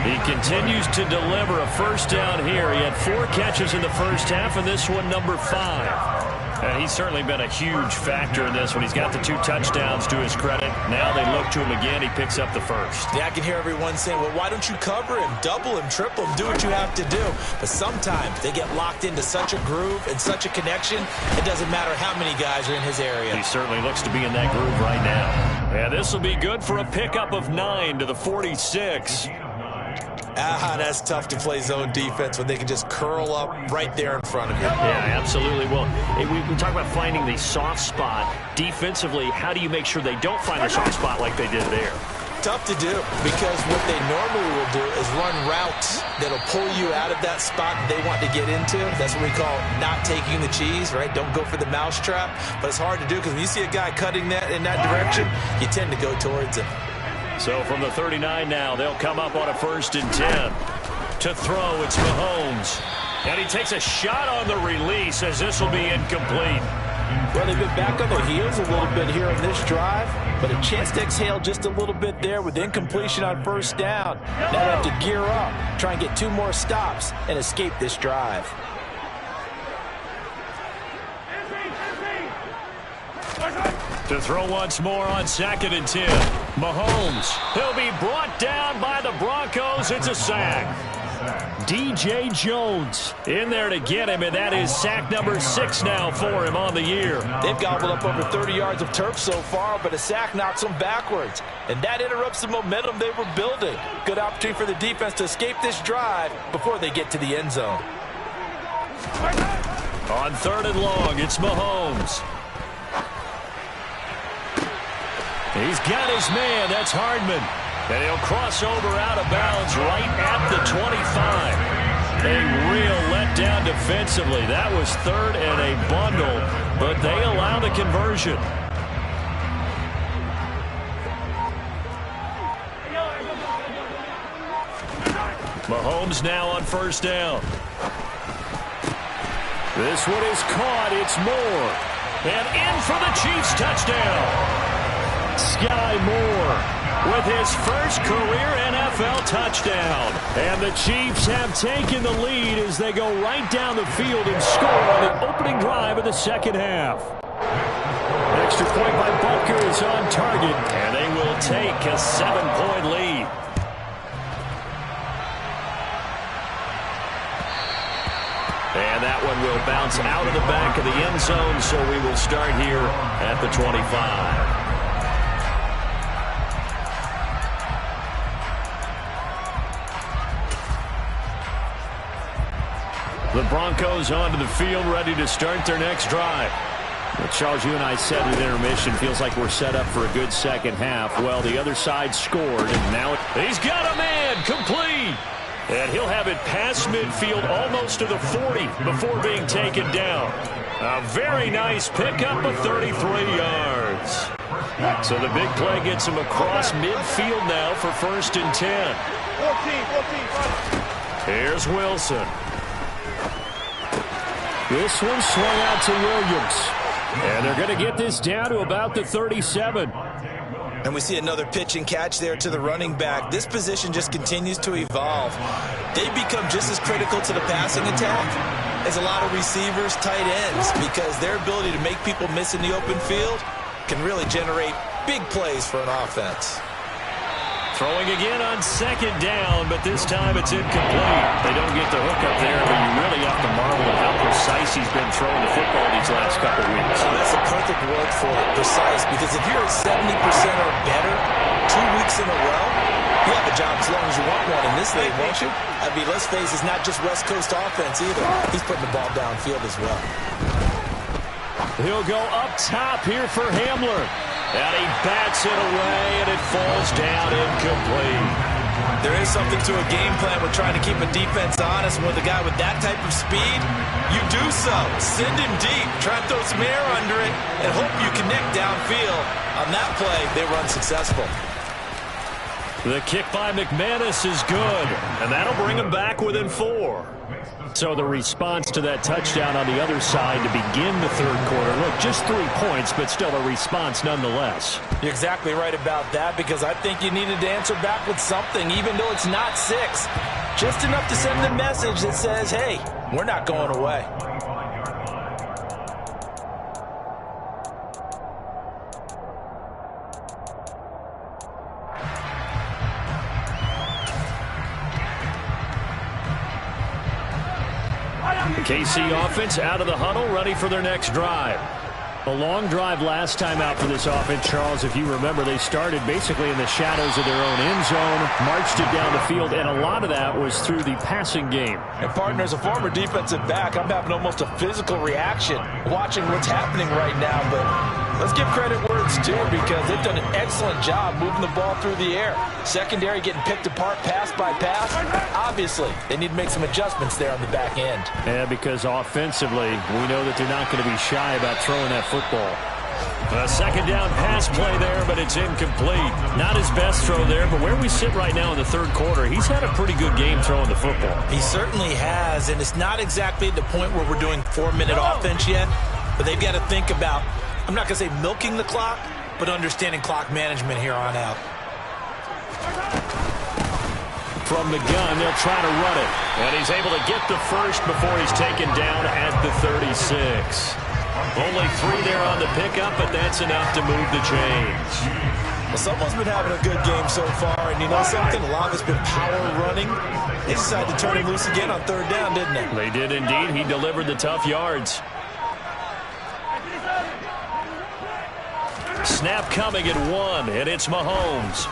He continues to deliver a first down here. He had 4 catches in the first half, and this one number 5. And he's certainly been a huge factor in this one. He's got the 2 touchdowns to his credit. Now they look to him again. He picks up the first. Yeah, I can hear everyone saying, well, why don't you cover him, double him, triple him, do what you have to do. But sometimes they get locked into such a groove and such a connection, it doesn't matter how many guys are in his area. He certainly looks to be in that groove right now. And this will be good for a pickup of 9 to the 46. That's tough to play zone defense when they can just curl up right there in front of you. Yeah, absolutely. Well, we talk about finding the soft spot. Defensively, how do you make sure they don't find the soft spot like they did there? Tough to do because what they normally will do is run routes that'll pull you out of that spot they want to get into. That's what we call not taking the cheese, right? Don't go for the mousetrap. But it's hard to do because when you see a guy cutting that in that direction, you tend to go towards him. So from the 39 now, they'll come up on a 1st and 10. To throw, it's Mahomes. And he takes a shot on the release as this will be incomplete. Well, they've been back on their heels a little bit here in this drive, but a chance to exhale just a little bit there with incompletion on 1st down. Now they have to gear up, try and get 2 more stops, and escape this drive. To throw once more on 2nd and 10. Mahomes, he'll be brought down by the Broncos. It's a sack. DJ Jones in there to get him, and that is sack number 6 now for him on the year. They've gobbled up over 30 yards of turf so far, but a sack knocks them backwards, and that interrupts the momentum they were building. Good opportunity for the defense to escape this drive before they get to the end zone. On 3rd and long, it's Mahomes. He's got his man. That's Hardman. And he'll cross over out of bounds right at the 25. A real letdown defensively. That was 3rd and a bundle, but they allow the conversion. Mahomes now on 1st down. This one is caught. It's Moore. And in for the Chiefs touchdown. Sky Moore with his first career NFL touchdown. And the Chiefs have taken the lead as they go right down the field and score on the opening drive of the 2nd half. Extra point by Butker is on target, and they will take a 7-point lead. And that one will bounce out of the back of the end zone, so we will start here at the 25. The Broncos onto the field, ready to start their next drive. Well, Charles, you and I said at intermission, feels like we're set up for a good 2nd half. Well, the other side scored, and now he's got a man, complete. And he'll have it past midfield, almost to the 40, before being taken down. A very nice pickup of 33 yards. So the big play gets him across midfield now for 1st and 10. 14. Here's Wilson. This one swung out to Williams. And they're going to get this down to about the 37. And we see another pitch and catch there to the running back. This position just continues to evolve. They become just as critical to the passing attack as a lot of receivers, tight ends, because their ability to make people miss in the open field can really generate big plays for an offense. Throwing again on 2nd down, but this time it's incomplete. They don't get the hook up there, but you really have to marvel at how precise he's been throwing the football these last couple of weeks. Oh, that's a perfect word for it, precise, because if you're at 70% or better 2 weeks in a row, you have a job as long as you want one in this league, won't you? I mean, let's face it, it's not just West Coast offense either. He's putting the ball downfield as well. He'll go up top here for Hamler. And he bats it away, and it falls down incomplete. There is something to a game plan with trying to keep a defense honest. With a guy with that type of speed, you do so. Send him deep. Try and throw some air under it and hope you connect downfield. On that play, they run successful. The kick by McManus is good, and that'll bring him back within 4. So the response to that touchdown on the other side to begin the 3rd quarter. Look, just 3 points, but still a response nonetheless. You're exactly right about that, because I think you needed to answer back with something, even though it's not 6. Just enough to send the message that says, hey, we're not going away. KC offense out of the huddle, ready for their next drive. A long drive last time out for this offense, Charles. If you remember, they started basically in the shadows of their own end zone, marched it down the field, and a lot of that was through the passing game. And, partner, as a former defensive back, I'm having almost a physical reaction watching what's happening right now. But let's give credit where it's due, because they've done an excellent job moving the ball through the air. Secondary getting picked apart pass by pass. Obviously, they need to make some adjustments there on the back end. Yeah, because offensively, we know that they're not going to be shy about throwing that football. A 2nd down pass play there, but it's incomplete. Not his best throw there, but where we sit right now in the 3rd quarter, he's had a pretty good game throwing the football. He certainly has, and it's not exactly the point where we're doing 4-minute offense yet, but they've got to think about, I'm not going to say milking the clock, but understanding clock management here on out. From the gun, they'll try to run it. And he's able to get the first before he's taken down at the 36. Only 3 there on the pickup, but that's enough to move the chains. Well, someone's been having a good game so far, and you know something? A lot of it's been power running. They decided to turn him loose again on third down, didn't they? They did indeed. He delivered the tough yards. Snap coming at 1, and it's Mahomes.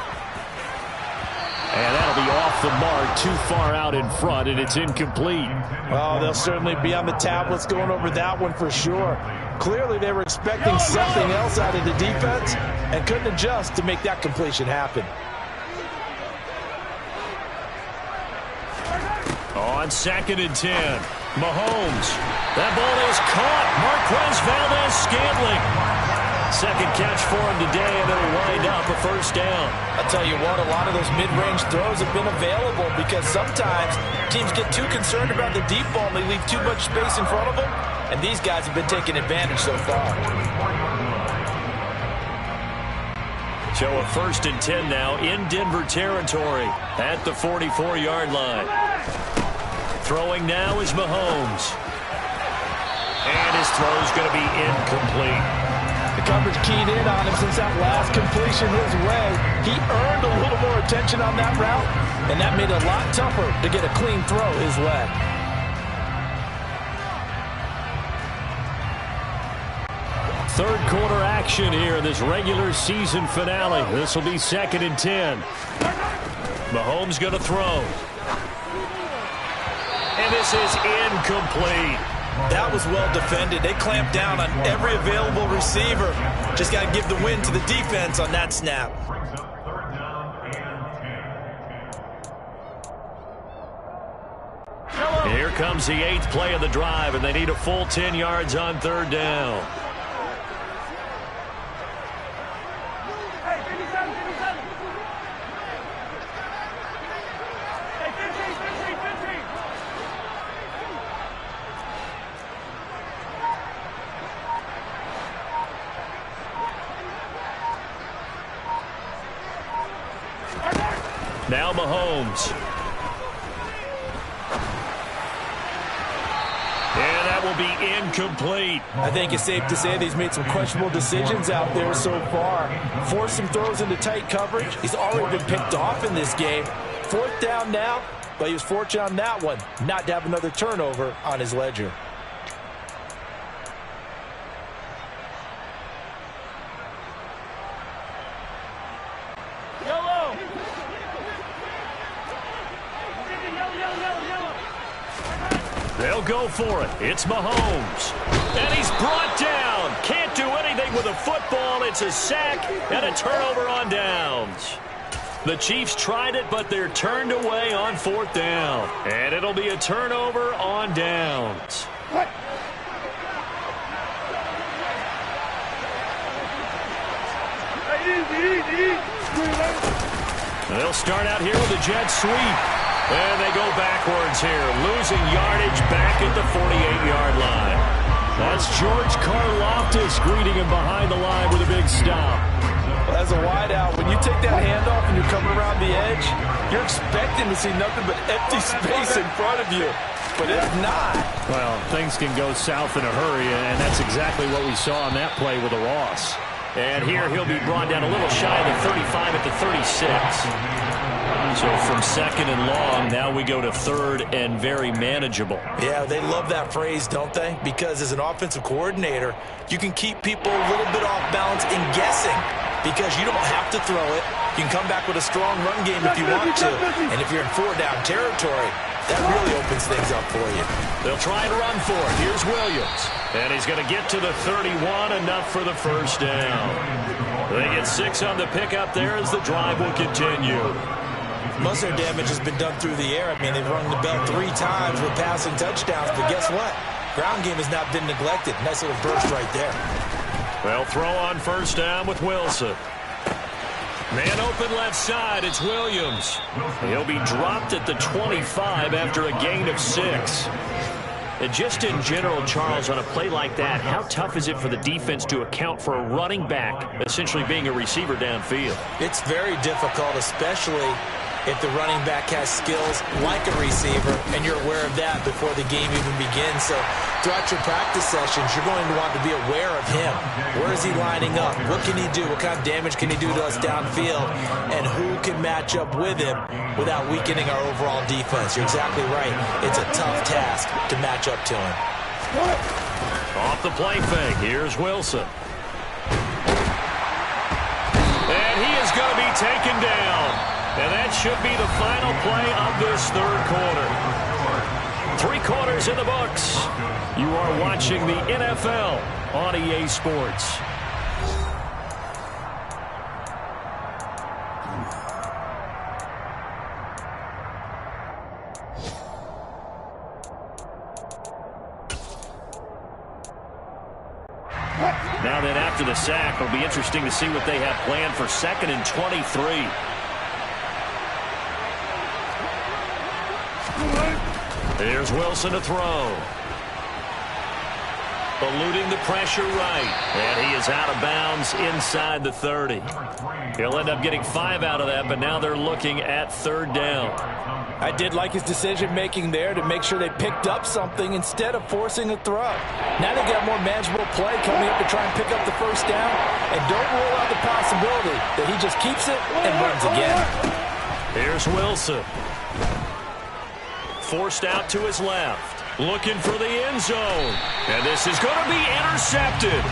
And that'll be off the mark, too far out in front, and it's incomplete. Oh, they'll certainly be on the tablets going over that one for sure. Clearly, they were expecting something else out of the defense and couldn't adjust to make that completion happen. On 2nd and 10, Mahomes. That ball is caught. Marquez Valdes-Scantling. Second catch for him today, and it'll wind up a first down. I'll tell you what, a lot of those mid-range throws have been available because sometimes teams get too concerned about the deep ball and they leave too much space in front of them, and these guys have been taking advantage so far. So a 1st and 10 now in Denver territory at the 44-yard line. Throwing now is Mahomes. And his throw's going to be incomplete. The coverage keyed in on him since that last completion his way. He earned a little more attention on that route, and that made it a lot tougher to get a clean throw his way. Third quarter action here in this regular season finale. This will be 2nd and 10. Mahomes going to throw. And this is incomplete. That was well defended. They clamped down on every available receiver. Just got to give the win to the defense on that snap. Here comes the 8th play of the drive, and they need a full 10 yards on 3rd down. Now Mahomes. And that will be incomplete. I think it's safe to say that he's made some questionable decisions out there so far. Forced some throws into tight coverage. He's already been picked off in this game. 4th down now, but he was fortunate on that one not to have another turnover on his ledger. They'll go for it. It's Mahomes. And he's brought down. Can't do anything with a football. It's a sack and a turnover on downs. The Chiefs tried it, but they're turned away on 4th down. And it'll be a turnover on downs. They'll start out here with a jet sweep. And they go backwards here, losing yardage back at the 48-yard line. That's George Karlaftis greeting him behind the line with a big stop. Well, as a wideout, when you take that handoff and you're coming around the edge, you're expecting to see nothing but empty space in front of you. But if not... Well, things can go south in a hurry, and that's exactly what we saw on that play with a loss. And here he'll be brought down a little shy of the 35 at the 36. So from 2nd and long, now we go to 3rd and very manageable. Yeah, they love that phrase, don't they? Because as an offensive coordinator, you can keep people a little bit off balance and guessing because you don't have to throw it. You can come back with a strong run game if you want to. And if you're in 4-down territory, that really opens things up for you. They'll try and run for it. Here's Williams. And he's going to get to the 31, enough for the first down. They get 6 on the pickup there as the drive will continue. Most of their damage has been done through the air. I mean, they've rung the bell 3 times with passing touchdowns, but guess what? Ground game has not been neglected. Nice little burst right there. They'll throw on first down with Wilson. Man open left side, it's Williams. He'll be dropped at the 25 after a gain of 6. And just in general, Charles, on a play like that, how tough is it for the defense to account for a running back essentially being a receiver downfield? It's very difficult, especially if the running back has skills like a receiver, and you're aware of that before the game even begins. So throughout your practice sessions, you're going to want to be aware of him. Where is he lining up? What can he do? What kind of damage can he do to us downfield? And who can match up with him without weakening our overall defense? You're exactly right. It's a tough task to match up to him. Off the play fake, here's Wilson. And he is going to be taken down. And that should be the final play of this third quarter. 3 quarters in the books. You are watching the NFL on EA Sports. Now then, after the sack, it'll be interesting to see what they have planned for 2nd and 23. Here's Wilson to throw. Eluding the pressure right. And he is out of bounds inside the 30. He'll end up getting 5 out of that, but now they're looking at 3rd down. I did like his decision-making there to make sure they picked up something instead of forcing a throw. Now they got a more manageable play coming up to try and pick up the 1st down. And don't rule out the possibility that he just keeps it and runs again. Here's Wilson. Forced out to his left. Looking for the end zone. And this is going to be intercepted.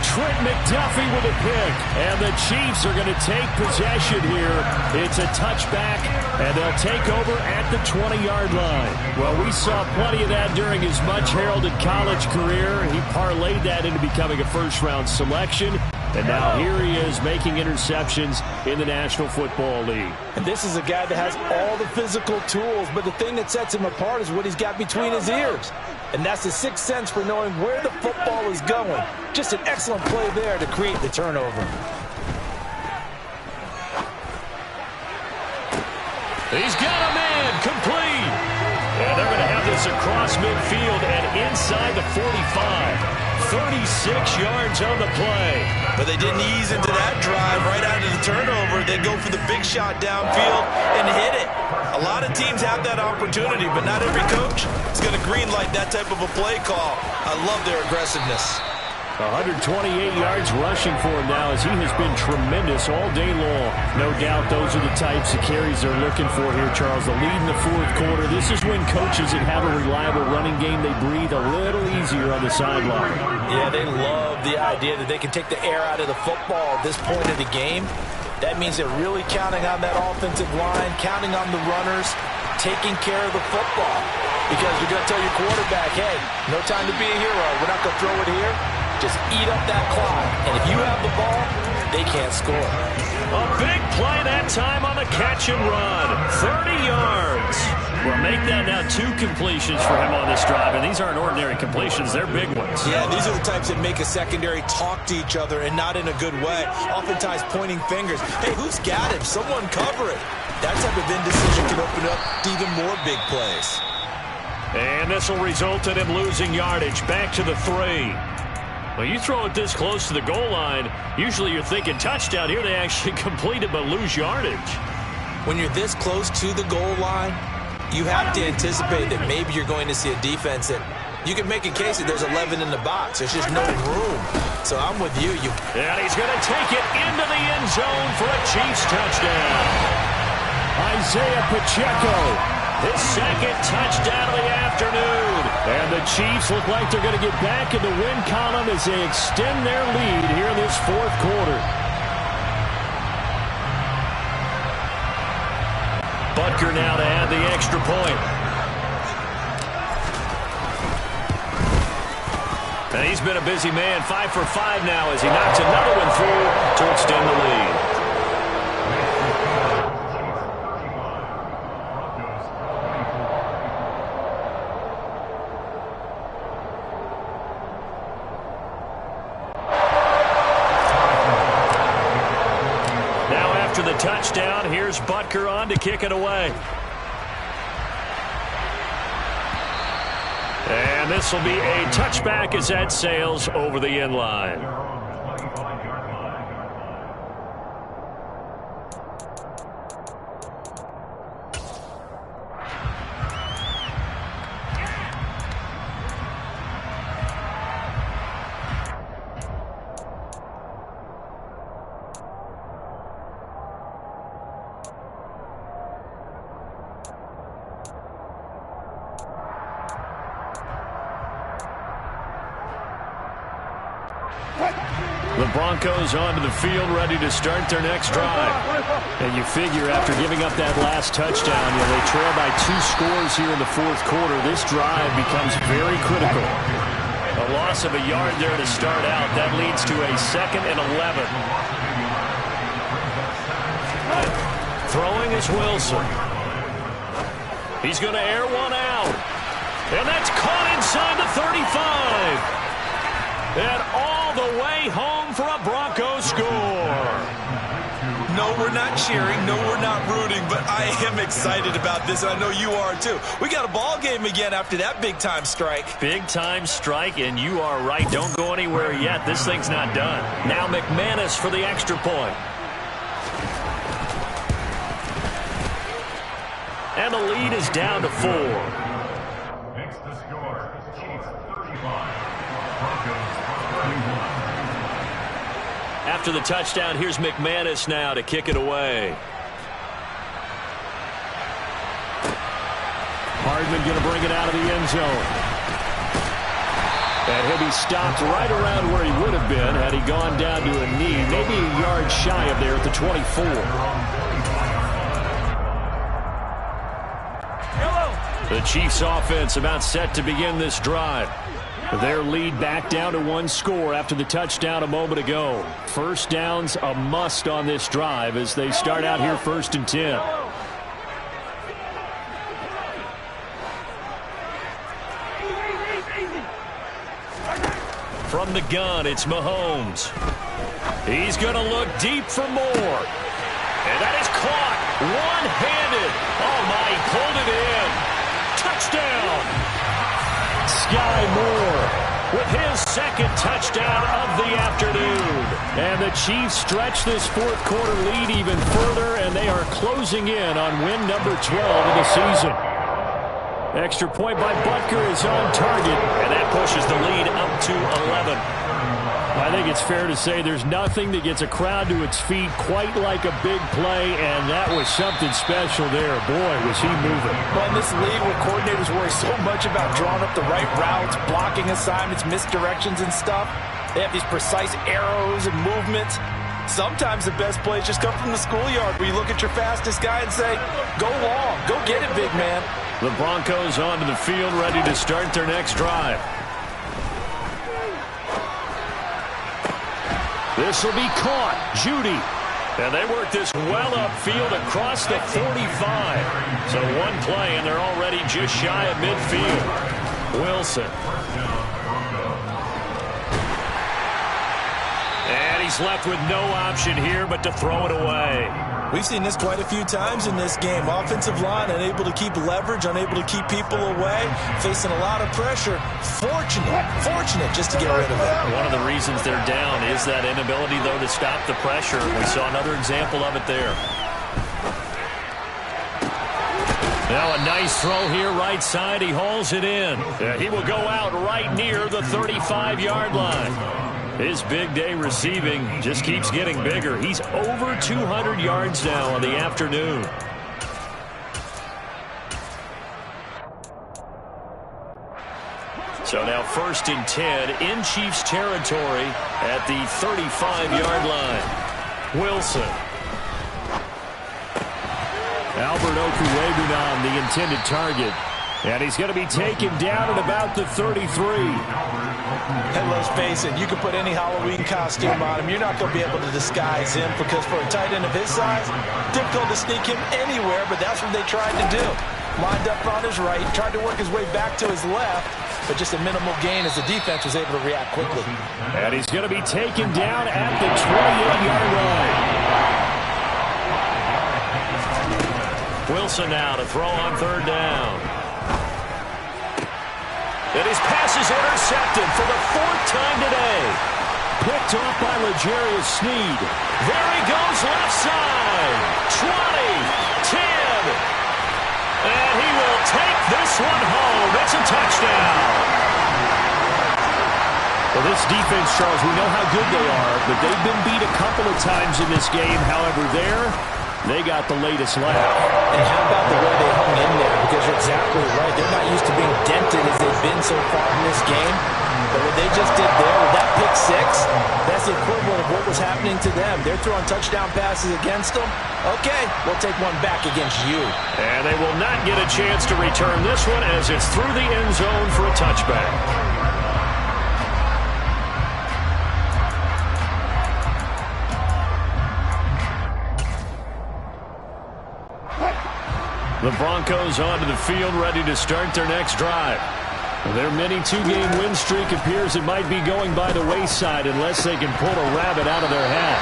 Trent McDuffie with a pick. And the Chiefs are going to take possession here. It's a touchback, and they'll take over at the 20-yard line. Well, we saw plenty of that during his much-heralded college career. He parlayed that into becoming a first-round selection. And now here he is making interceptions in the National Football League. And this is a guy that has all the physical tools, but the thing that sets him apart is what he's got between his ears. And that's the sixth sense for knowing where the football is going. Just an excellent play there to create the turnover. He's got a man complete. And they're going to have this across midfield and inside the 45. 36 yards on the play. But they didn't ease into that drive right out of the turnover. They go for the big shot downfield and hit it. A lot of teams have that opportunity, but not every coach is going to greenlight that type of a play call. I love their aggressiveness. 128 yards rushing for him now as he has been tremendous all day long. No doubt those are the types of carries they're looking for here, Charles. The lead in the 4th quarter. This is when coaches that have a reliable running game, they breathe a little easier on the sideline. Yeah, they love the idea that they can take the air out of the football at this point of the game. That means they're really counting on that offensive line, counting on the runners, taking care of the football. Because you're going to tell your quarterback, hey, no time to be a hero. We're not going to throw it here. Just eat up that clock. And if you have the ball, they can't score. A big play that time on the catch and run. 30 yards. Well, make that now 2 completions for him on this drive. And these aren't ordinary completions. They're big ones. Yeah, these are the types that make a secondary talk to each other and not in a good way. Oftentimes pointing fingers. Hey, who's got him? Someone cover it. That type of indecision can open up to even more big plays. And this will result in him losing yardage. Back to the 3. Well, you throw it this close to the goal line, usually you're thinking touchdown. Here they actually complete it but lose yardage. When you're this close to the goal line, you have to anticipate that maybe you're going to see a defense that you can make a case that there's 11 in the box. There's just no room. So I'm with you. And he's going to take it into the end zone for a Chiefs touchdown. Isaiah Pacheco. His 2nd touchdown of the afternoon. And the Chiefs look like they're going to get back in the win column as they extend their lead here in this 4th quarter. Butker now to add the extra point. And he's been a busy man. 5 for 5 now as he knocks another one through to extend the lead. Touchdown. Here's Butker on to kick it away. And this will be a touchback as that sails over the end line. The Broncos onto the field, ready to start their next drive. And you figure after giving up that last touchdown, they trail by 2 scores here in the fourth quarter. This drive becomes very critical. A loss of a yard there to start out. That leads to a 2nd and 11. Throwing is Wilson. He's going to air one out. And that's caught inside the 35. And all the way home for a Broncos score. No, we're not cheering. No, we're not rooting. But I am excited about this, and I know you are too. We got a ball game again after that big-time strike. Big-time strike, and you are right. Don't go anywhere yet. This thing's not done. Now McManus for the extra point. And the lead is down to 4. Makes the score. Chiefs 35. Broncos 31. After the touchdown, here's McManus now to kick it away. Hardman going to bring it out of the end zone. And he'll be stopped right around where he would have been had he gone down to a knee, maybe a yard shy of there at the 24. The Chiefs offense about set to begin this drive. Their lead back down to 1 score after the touchdown a moment ago. First down's a must on this drive as they start out here 1st and 10. From the gun, it's Mahomes. He's going to look deep for more. And that is caught one-handed. Oh, my, he pulled it in. Touchdown. Sky Moore with his 2nd touchdown of the afternoon. And the Chiefs stretch this fourth quarter lead even further, and they are closing in on win number 12 of the season. Extra point by Butker is on target, and that pushes the lead up to 11. I think it's fair to say there's nothing that gets a crowd to its feet quite like a big play, and that was something special there. Boy, was he moving. Well, in this league where coordinators worry so much about drawing up the right routes, blocking assignments, misdirections and stuff, they have these precise arrows and movements. Sometimes the best plays just come from the schoolyard where you look at your fastest guy and say, go long, go get it, big man. The Broncos onto the field ready to start their next drive. This will be caught. Judy. And they work this well upfield across the 45. So one play, and they're already just shy of midfield. Wilson. And he's left with no option here but to throw it away. We've seen this quite a few times in this game. Offensive line unable to keep leverage, unable to keep people away, facing a lot of pressure. Fortunate just to get rid of it. One of the reasons they're down is that inability, though, to stop the pressure. We saw another example of it there. Now a nice throw here right side. He hauls it in. He will go out right near the 35-yard line. His big day receiving just keeps getting bigger. He's over 200 yards now on the afternoon. So now 1st and 10 in Chiefs territory at the 35-yard line. Wilson. Albert Okwuegbunam, the intended target. And he's going to be taken down at about the 33. And let's face it, you can put any Halloween costume on him. You're not going to be able to disguise him because for a tight end of his size, difficult to sneak him anywhere, but that's what they tried to do. Lined up on his right, tried to work his way back to his left, but just a minimal gain as the defense was able to react quickly. And he's going to be taken down at the 28-yard line. Wilson now to throw on 3rd down. And his pass is intercepted for the 4th time today. Picked off by L'Jarius Sneed. There he goes left side. 20, 10. And he will take this one home. It's a touchdown. Well, this defense, Charles, we know how good they are, but they've been beat a couple of times in this game. However, they got the latest laugh. And how about the way they hung in there? Because you're exactly right. They're not used to being dented as they've been so far in this game. But what they just did there with that pick six, that's the equivalent of what was happening to them. They're throwing touchdown passes against them. Okay, we'll take one back against you. And they will not get a chance to return this one as it's through the end zone for a touchback. The Broncos onto the field, ready to start their next drive. Their mini two-game win streak appears it might be going by the wayside unless they can pull a rabbit out of their hat.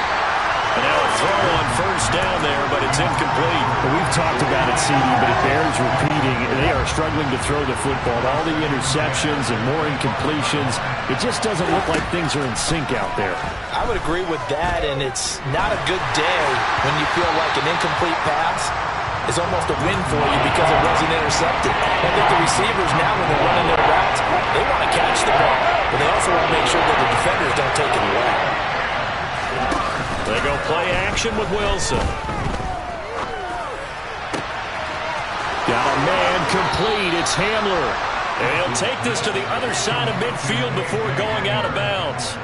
And now a throw on first down there, but it's incomplete. Well, we've talked about it, CD, but it bears repeating. They are struggling to throw the football. All the interceptions and more incompletions. It just doesn't look like things are in sync out there. I would agree with that, and it's not a good day when you feel like an incomplete pass is almost a win for you because it wasn't intercepted. I think the receivers now, when they're running their routes, they want to catch the ball, but they also want to make sure that the defenders don't take it away. They go play action with Wilson. Got a man complete. It's Hamler. And he'll take this to the other side of midfield before going out of bounds.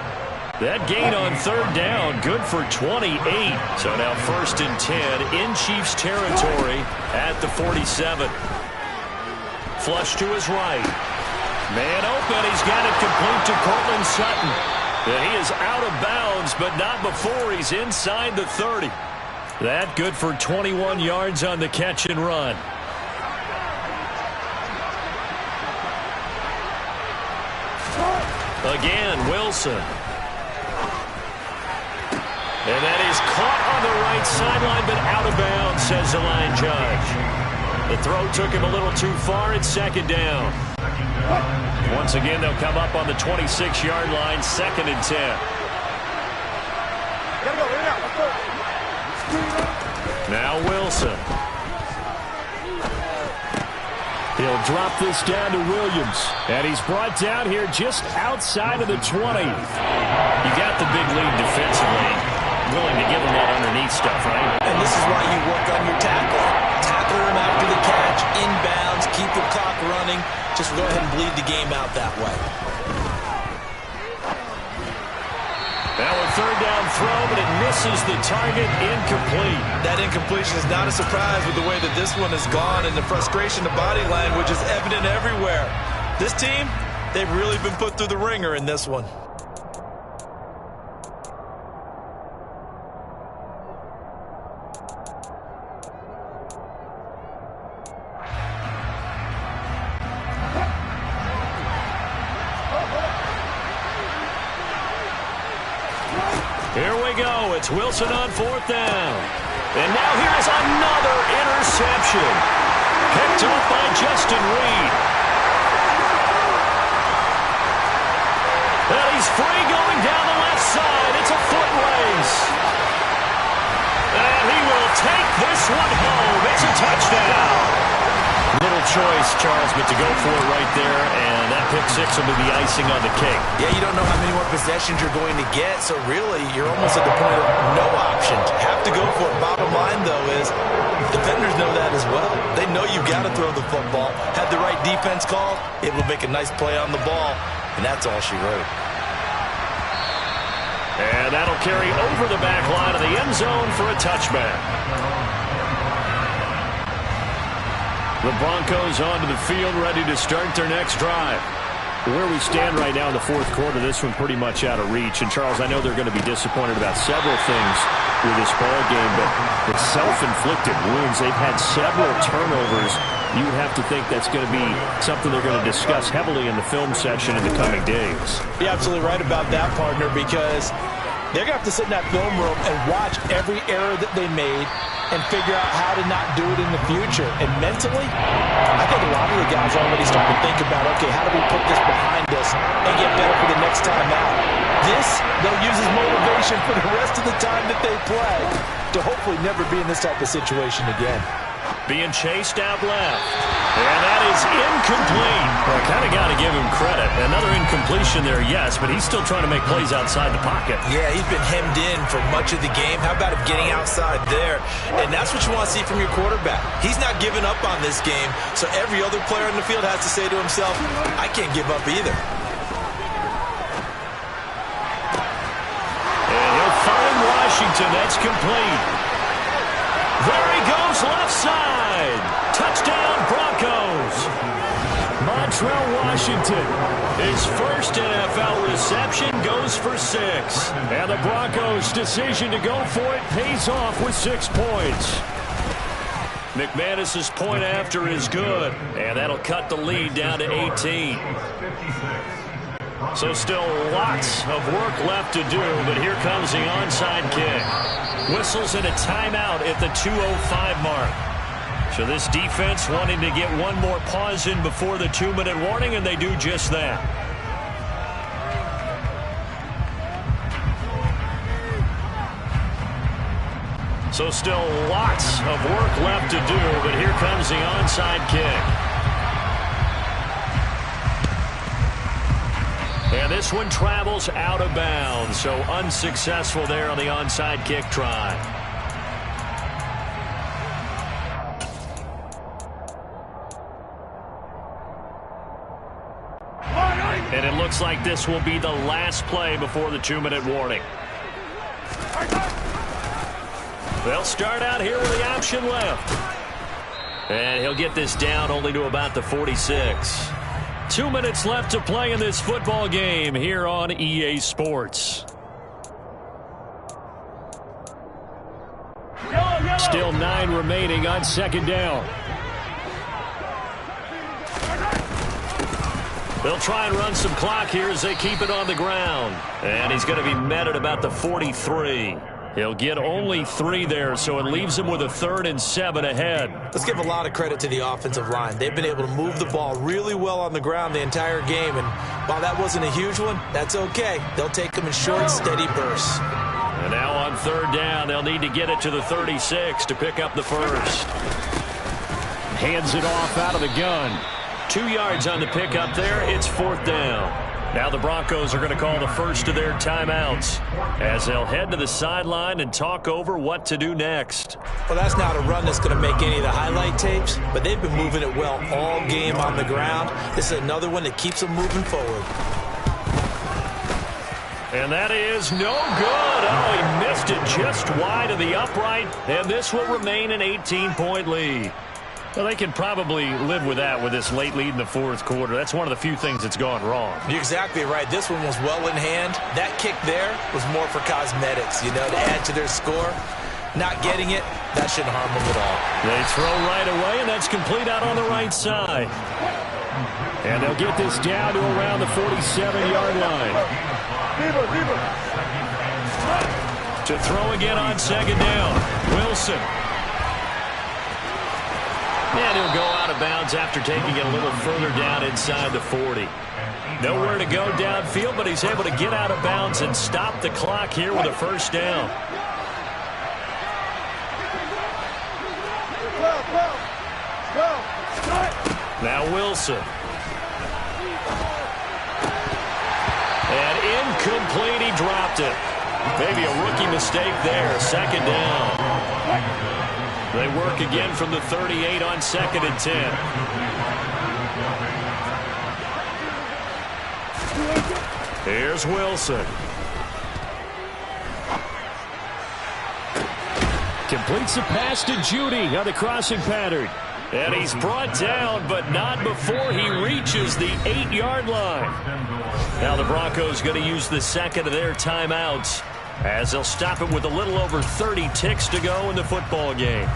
That gain on third down, good for 28. So now 1st and 10 in Chiefs territory at the 47. Flush to his right. Man open. He's got it complete to Courtland Sutton. And he is out of bounds, but not before he's inside the 30. That good for 21 yards on the catch and run. Again, Wilson. And that is caught on the right sideline, but out of bounds, says the line judge. The throw took him a little too far. It's 2nd down. Once again, they'll come up on the 26-yard line, 2nd and 10. Now Wilson. He'll drop this down to Williams. And he's brought down here just outside of the 20. You got the big lead defensively. Willing to give him that underneath stuff, right? And this is why you work on your tackle. Tackle him after the catch, inbounds, keep the clock running. Just go ahead and bleed the game out that way. Now a 3rd down throw, but it misses the target, incomplete. That incompletion is not a surprise with the way that this one has gone, and the frustration of body language is evident everywhere. This team, they've really been put through the ringer in this one. Here we go. It's Wilson on 4th down. And now here's another interception. Picked up by Justin Reed. And he's free going down the left side. It's a foot race. And he will take this one home. It's a touchdown. Little choice, Charles, but to go for it right there, and that pick six will be the icing on the cake. Yeah, you don't know how many more possessions you're going to get, so really you're almost at the point of no option. Have to go for it. Bottom line, though, is defenders know that as well. They know you've got to throw the football. Had the right defense called, it will make a nice play on the ball, and that's all she wrote. And that'll carry over the back line of the end zone for a touchback. The Broncos onto the field, ready to start their next drive. Where we stand right now in the 4th quarter, this one pretty much out of reach. And, Charles, I know they're going to be disappointed about several things with this ball game, but the self-inflicted wounds, they've had several turnovers. You have to think that's going to be something they're going to discuss heavily in the film session in the coming days. You're absolutely right about that, partner, because they're going to have to sit in that film room and watch every error that they made and figure out how to not do it in the future. And mentally, I think a lot of the guys already starting to think about, okay, how do we put this behind us and get better for the next time out? This, they'll use as motivation for the rest of the time that they play to hopefully never be in this type of situation again. Being chased out left. And that is incomplete. Well, I kind of got to give him credit. Another incompletion there, yes, but he's still trying to make plays outside the pocket. Yeah, he's been hemmed in for much of the game. How about him getting outside there? And that's what you want to see from your quarterback. He's not giving up on this game, so every other player in the field has to say to himself, I can't give up either. and that's complete. There he goes, left side. Touchdown, Broncos. Montrell Washington, his first NFL reception, goes for 6. And the Broncos' decision to go for it pays off with 6 points. McManus's point after is good, and that'll cut the lead down to 18. So still lots of work left to do, but here comes the onside kick. Whistles in a timeout at the 2:05 mark. So this defense wanting to get one more pause in before the 2-minute warning, and they do just that. So still lots of work left to do, but here comes the onside kick. And this one travels out of bounds, so unsuccessful there on the onside kick try. And it looks like this will be the last play before the 2-minute warning. They'll start out here with the option left. And he'll get this down only to about the 46. 2 minutes left to play in this football game here on EA Sports. Still 9 remaining on second down. They'll try and run some clock here as they keep it on the ground. And he's going to be met at about the 43. He'll get only 3 there, so it leaves him with a 3rd and 7 ahead. Let's give a lot of credit to the offensive line. They've been able to move the ball really well on the ground the entire game, and while that wasn't a huge one, that's okay. They'll take them in short, steady bursts. And now on 3rd down, they'll need to get it to the 36 to pick up the first. Hands it off out of the gun. 2 yards on the pickup there. It's 4th down. Now the Broncos are going to call the first of their timeouts as they'll head to the sideline and talk over what to do next. Well, that's not a run that's going to make any of the highlight tapes, but they've been moving it well all game on the ground. This is another one that keeps them moving forward. And that is no good. Oh, he missed it just wide of the upright, and this will remain an 18-point lead. Well, they can probably live with that with this late lead in the 4th quarter. That's one of the few things that's gone wrong. You're exactly right. This one was well in hand. That kick there was more for cosmetics, to add to their score. Not getting it, that shouldn't harm them at all. They throw right away, and that's complete out on the right side. And they'll get this down to around the 47-yard line. To throw again on second down, Wilson. And he'll go out of bounds after taking it a little further down inside the 40. Nowhere to go downfield, but he's able to get out of bounds and stop the clock here with a first down. Now Wilson. And incomplete, he dropped it. Maybe a rookie mistake there, second down. They work again from the 38 on 2nd and 10. Here's Wilson. Completes the pass to Judy on the crossing pattern. And he's brought down, but not before he reaches the 8-yard line. Now the Broncos going to use the second of their timeouts, as they'll stop it with a little over 30 ticks to go in the football game.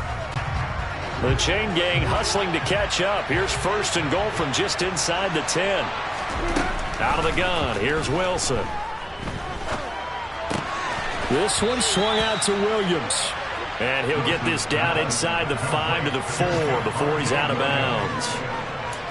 The chain gang hustling to catch up. Here's 1st and goal from just inside the 10. Out of the gun, here's Wilson. This one swung out to Williams. And he'll get this down inside the 5 to the 4 before he's out of bounds.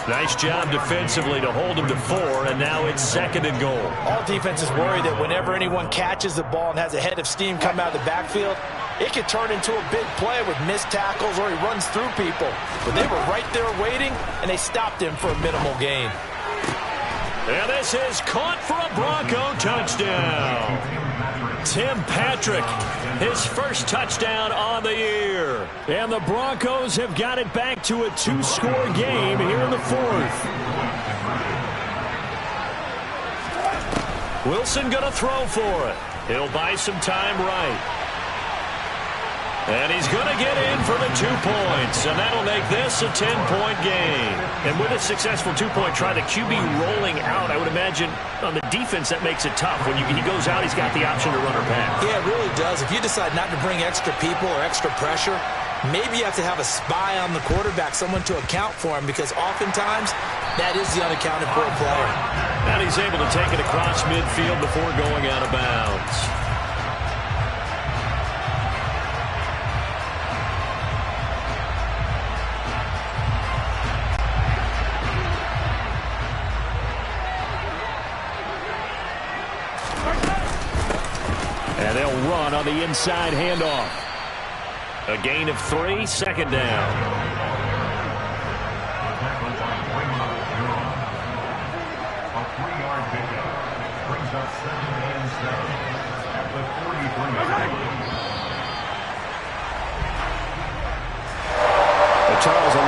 Nice job defensively to hold him to 4, and now it's 2nd and goal. All defenses worry that whenever anyone catches the ball and has a head of steam come out of the backfield, it could turn into a big play with missed tackles or he runs through people. But they were right there waiting, and they stopped him for a minimal gain. And this is caught for a Bronco touchdown. Tim Patrick, his first touchdown on the year. And the Broncos have got it back to a 2-score game here in the 4th. Wilson going to throw for it. He'll buy some time right. And he's going to get in for the 2 points, and that'll make this a 10-point game. And with a successful 2-point try, the QB rolling out, I would imagine on the defense that makes it tough. When he goes out, he's got the option to run or pass. Yeah, it really does. If you decide not to bring extra people or extra pressure, maybe you have to have a spy on the quarterback, someone to account for him, because oftentimes that is the unaccounted for player. And he's able to take it across midfield before going out of bounds. And they'll run on the inside handoff. A gain of 3, second down. Charles, a